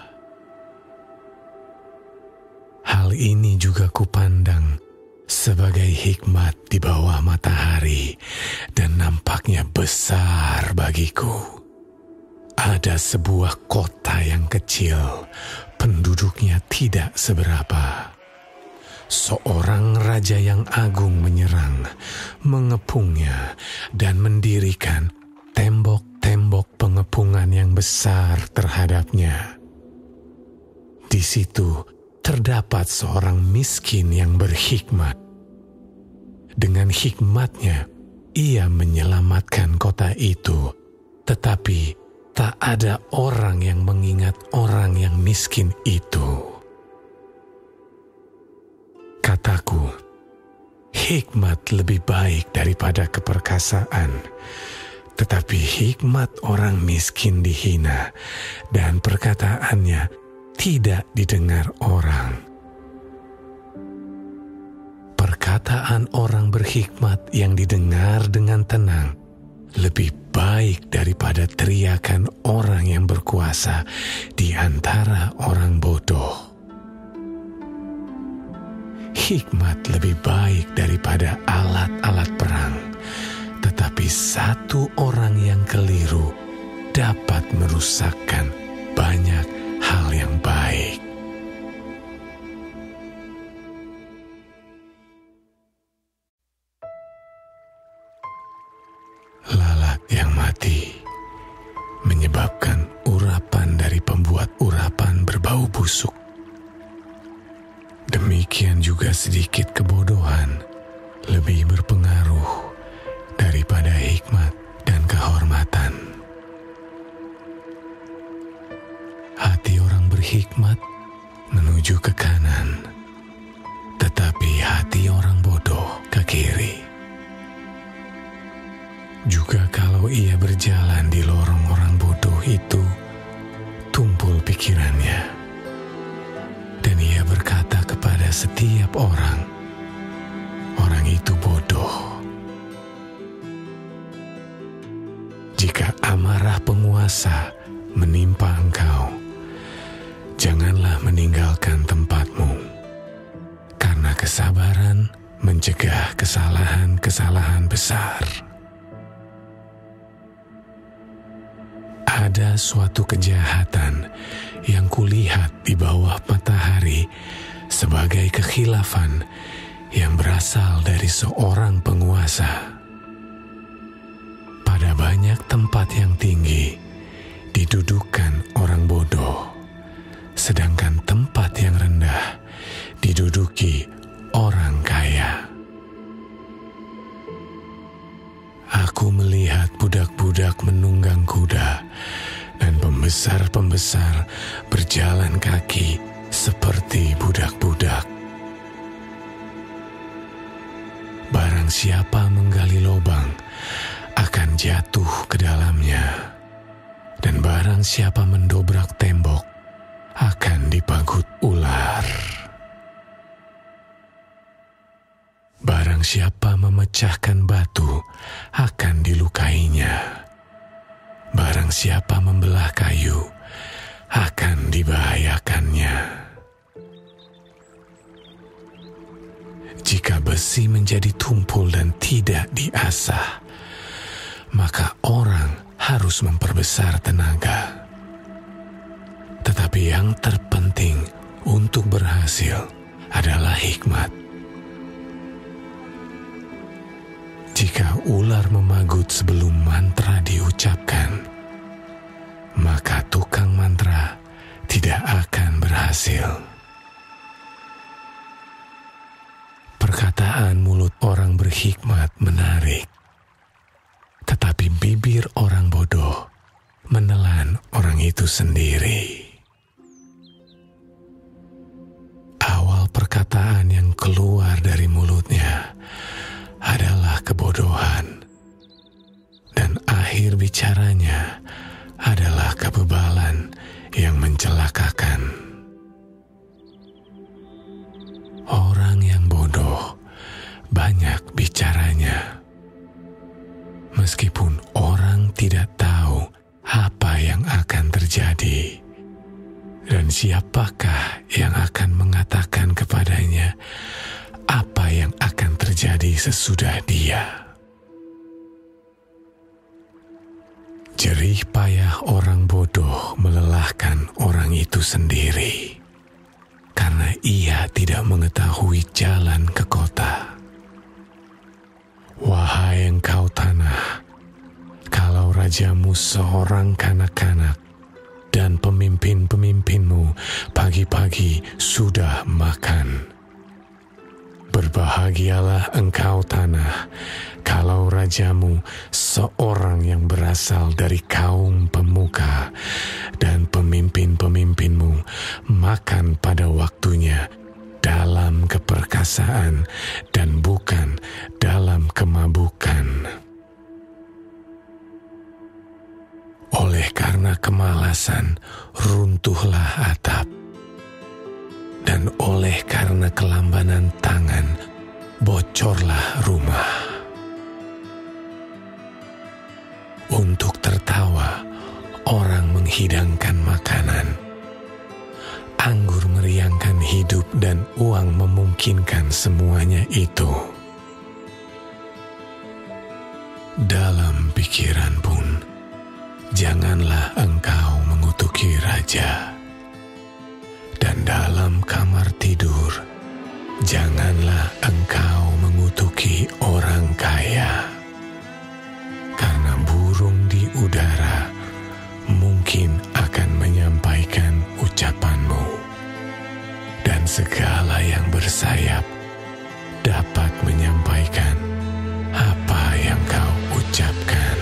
B: Hal ini juga kupandang sebagai hikmat di bawah matahari, dan nampaknya besar bagiku. Ada sebuah kota yang kecil, penduduknya tidak seberapa. Seorang raja yang agung menyerang, mengepungnya, dan mendirikan tembok-tembok pengepungan yang besar terhadapnya. Di situ terdapat seorang miskin yang berhikmat. Dengan hikmatnya, ia menyelamatkan kota itu, tetapi tak ada orang yang mengingat orang yang miskin itu. Kataku, hikmat lebih baik daripada keperkasaan, tetapi hikmat orang miskin dihina, dan perkataannya tidak didengar orang. Perkataan orang berhikmat yang didengar dengan tenang lebih baik daripada teriakan orang yang berkuasa di antara orang bodoh. Hikmat lebih baik daripada alat-alat perang, tetapi satu orang yang keliru dapat merusakkan banyak hal yang baik. Lalat yang mati menyebabkan urapan dari pembuat urapan berbau busuk. Demikian juga sedikit kebodohan lebih berpengaruh daripada hikmat dan kehormatan. Hati orang berhikmat menuju ke kanan, tetapi hati orang bodoh ke kiri. Juga kalau ia berjalan di lorong orang bodoh itu, tumpul pikirannya, dan ia berkata kepada setiap orang, orang itu bodoh. Jika amarah penguasa menimpa engkau, janganlah meninggalkan tempatmu, karena kesabaran mencegah kesalahan-kesalahan besar. Ada suatu kejahatan yang kulihat di bawah matahari sebagai kekhilafan yang berasal dari seorang penguasa. Pada banyak tempat yang tinggi didudukan orang bodoh, sedangkan tempat yang rendah diduduki orang kaya. Aku melihat budak-budak menunggang kuda, dan pembesar-pembesar berjalan kaki seperti budak-budak. Barang siapa menggali lubang akan jatuh ke dalamnya, dan barang siapa mendobrak tembok akan dipagut ular. Barang siapa memecahkan batu akan dilukainya. Barang siapa membelah kayu akan dibahayakannya. Jika besi menjadi tumpul dan tidak diasah, maka orang harus memperbesar tenaga. Tetapi yang terpenting untuk berhasil adalah hikmat. Jika ular memagut sebelum mantra diucapkan, maka tukang mantra tidak akan berhasil. Perkataan mulut orang berhikmat menarik, tetapi bibir orang bodoh menelan orang itu sendiri. Awal perkataan yang keluar dari mulutnya adalah kebodohan, dan akhir bicaranya adalah kebebalan yang mencelakakan. Orang yang bodoh banyak bicaranya, meskipun orang tidak tahu apa yang akan terjadi dan siapakah yang akan mengatakan kepadanya apa yang akan terjadi sesudah dia. Jerih payah orang bodoh melelahkan orang itu sendiri, karena ia tidak mengetahui jalan ke kota. Wahai engkau tanah, kalau rajamu seorang kanak-kanak dan pemimpin-pemimpinmu pagi-pagi sudah makan, berbahagialah engkau tanah, kalau rajamu seorang yang berasal dari kaum pemuka dan pemimpin-pemimpinmu makan pada waktunya dalam keperkasaan dan bukan dalam kemabukan. Oleh karena kemalasan runtuhlah atap, dan oleh karena kelambanan tangan, bocorlah rumah. Untuk tertawa, orang menghidangkan makanan. Anggur meriangkan hidup dan uang memungkinkan semuanya itu. Dalam pikiran pun, janganlah engkau mengutuki raja. Dan dalam kamar tidur, janganlah engkau mengutuki orang kaya. Karena burung di udara mungkin akan menyampaikan ucapanmu, dan segala yang bersayap dapat menyampaikan apa yang kau ucapkan.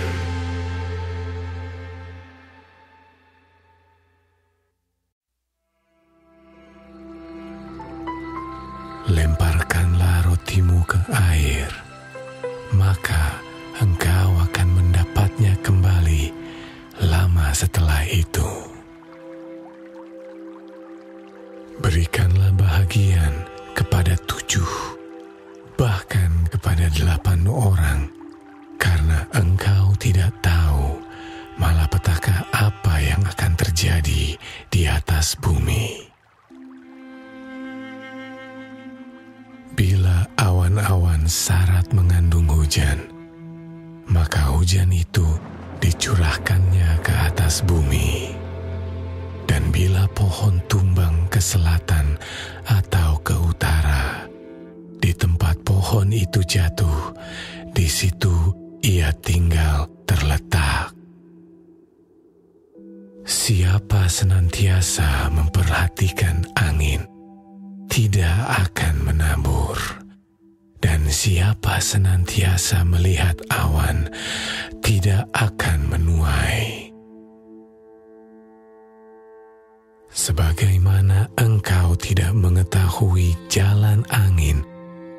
B: Lemparkanlah rotimu ke air, maka engkau akan mendapatnya kembali lama setelah itu. Berikanlah bahagian kepada 7, bahkan kepada 8 orang, karena engkau tidak tahu malapetaka apa yang akan terjadi di atas bumi. Bila awan-awan syarat mengandung hujan, maka hujan itu dicurahkannya ke atas bumi. Dan bila pohon tumbang ke selatan atau ke utara, di tempat pohon itu jatuh, di situ ia tinggal terletak. Siapa senantiasa memperhatikan angin, tidak akan menabur, dan siapa senantiasa melihat awan, tidak akan menuai. Sebagaimana engkau tidak mengetahui jalan angin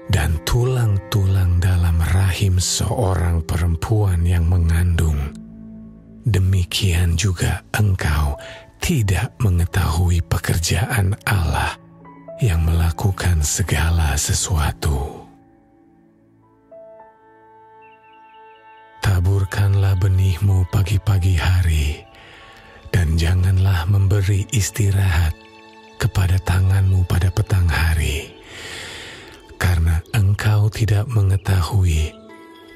B: dan tulang-tulang dalam rahim seorang perempuan yang mengandung, demikian juga engkau tidak mengetahui pekerjaan Allah yang melakukan segala sesuatu. Taburkanlah benihmu pagi-pagi hari, dan janganlah memberi istirahat kepada tanganmu pada petang hari, karena engkau tidak mengetahui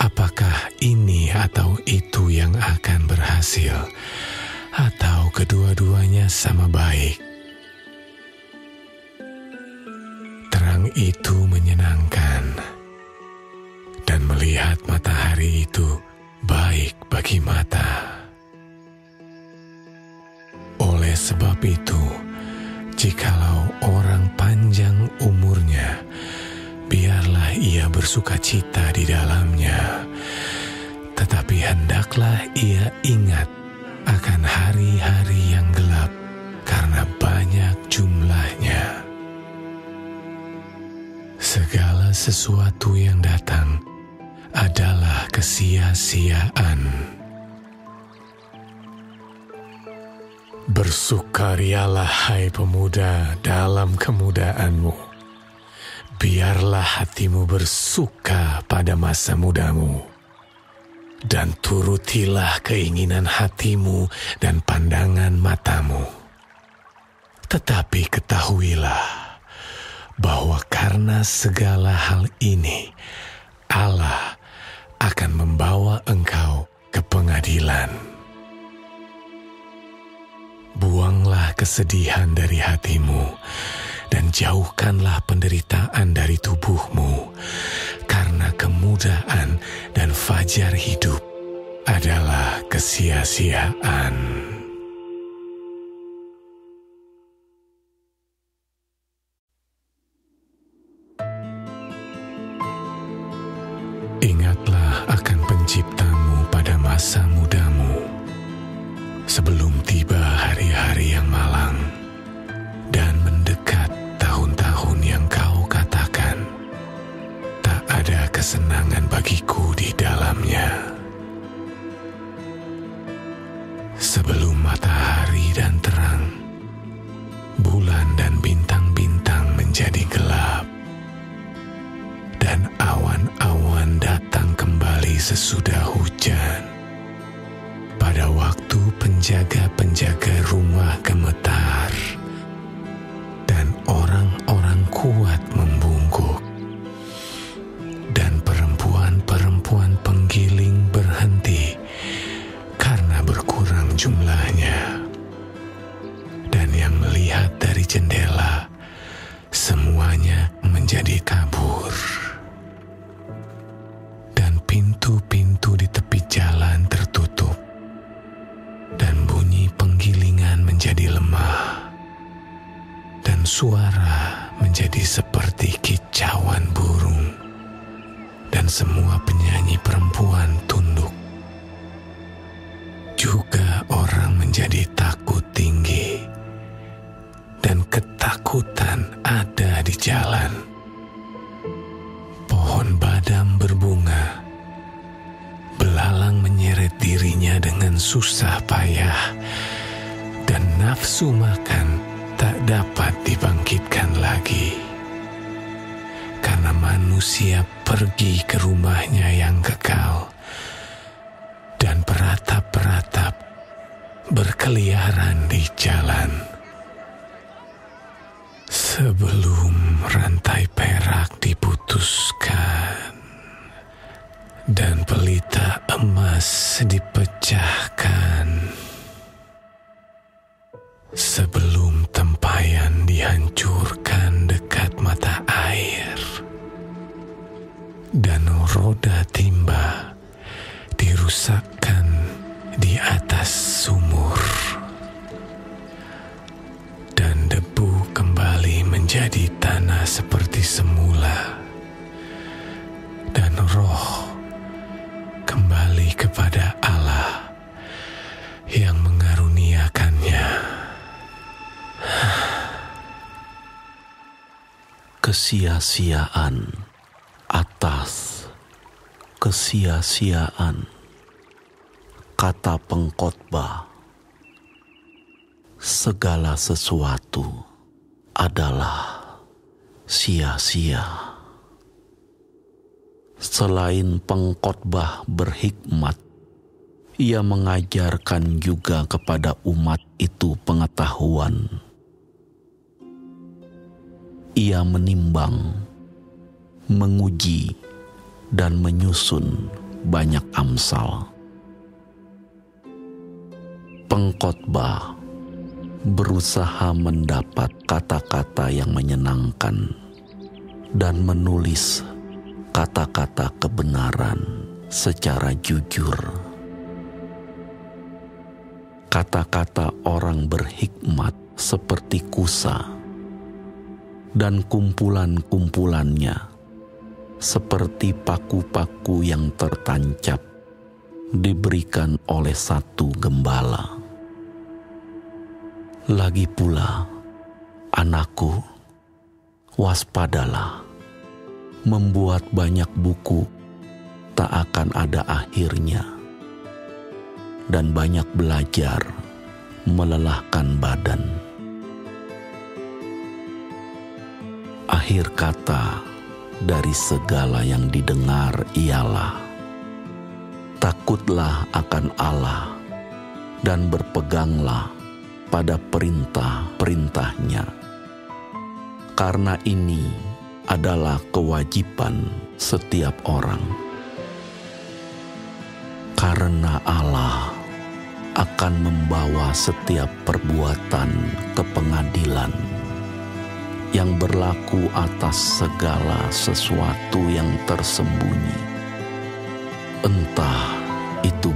B: apakah ini atau itu yang akan berhasil, atau kedua-duanya sama baik. Terang itu menyenangkan, dan melihat matahari itu baik bagi mata. Oleh sebab itu, jikalau orang panjang umurnya, biarlah ia bersukacita di dalamnya. Tetapi hendaklah ia ingat akan hari-hari yang gelap karena banyak jumlahnya. Segala sesuatu yang datang adalah kesia-siaan. Bersukarialah hai pemuda dalam kemudaanmu. Biarlah hatimu bersuka pada masa mudamu. Dan turutilah keinginan hatimu dan pandangan matamu. Tetapi ketahuilah bahwa karena segala hal ini, Allah akan membawa engkau ke pengadilan. Buanglah kesedihan dari hatimu dan jauhkanlah penderitaan dari tubuhmu, karena kemudahan dan fajar hidup adalah kesia-siaan. Ingatlah akan Penciptamu pada masa mudamu, sebelum tiba hari-hari yang malang dan mendekat tahun-tahun yang kau katakan, tak ada kesenangan bagiku di dalamnya. Sebelum matahari dan terang, bulan dan bintang-bintang menjadi gelap, dan awan-awan datang kembali sesudah hujan. Pada waktu penjaga-penjaga rumah gemetar, dan orang-orang kuat membungkuk, dan perempuan-perempuan penggiling berhenti karena berkurang jumlahnya. Dan yang melihat dari jendela, semuanya menjadi kabur. Dan pintu-pintu di tepi jalan tertutup, dan bunyi penggilingan menjadi lemah, dan suara menjadi seperti kicauan burung, dan semua penyanyi perempuan tunduk. Juga orang menjadi takut tinggi, dan ketakutan ada di jalan. Pohon badam berbunga, belalang menyeret dirinya dengan susah payah, dan nafsu makan tak dapat dibangkitkan lagi. Karena manusia pergi ke rumahnya yang kekal, dan peratap-peratap berkeliaran di jalan. Sebelum rantai perak diputuskan dan pelita emas dipecahkan, sebelum tempayan dihancurkan dekat mata air, dan roda timba dirusakkan di atas sumur, dan debu kembali menjadi tanah seperti semula, dan roh kembali kepada Allah yang mengaruniakannya.
A: Kesia-siaan atas kesia-siaan, kata pengkhotbah. Segala sesuatu adalah sia-sia. Selain pengkhotbah berhikmat, ia mengajarkan juga kepada umat itu pengetahuan. Ia menimbang, menguji, dan menyusun banyak Amsal. Pengkhotbah berusaha mendapat kata-kata yang menyenangkan dan menulis kata-kata kebenaran secara jujur. Kata-kata orang berhikmat seperti kusa, dan kumpulan-kumpulannya seperti paku-paku yang tertancap diberikan oleh satu gembala. Lagi pula, anakku, waspadalah. Membuat banyak buku tak akan ada akhirnya, dan banyak belajar melelahkan badan. Akhir kata dari segala yang didengar ialah, takutlah akan Allah dan berpeganglah pada perintah-perintahnya, karena ini adalah kewajiban setiap orang. Karena Allah akan membawa setiap perbuatan ke pengadilan yang berlaku atas segala sesuatu yang tersembunyi, entah itu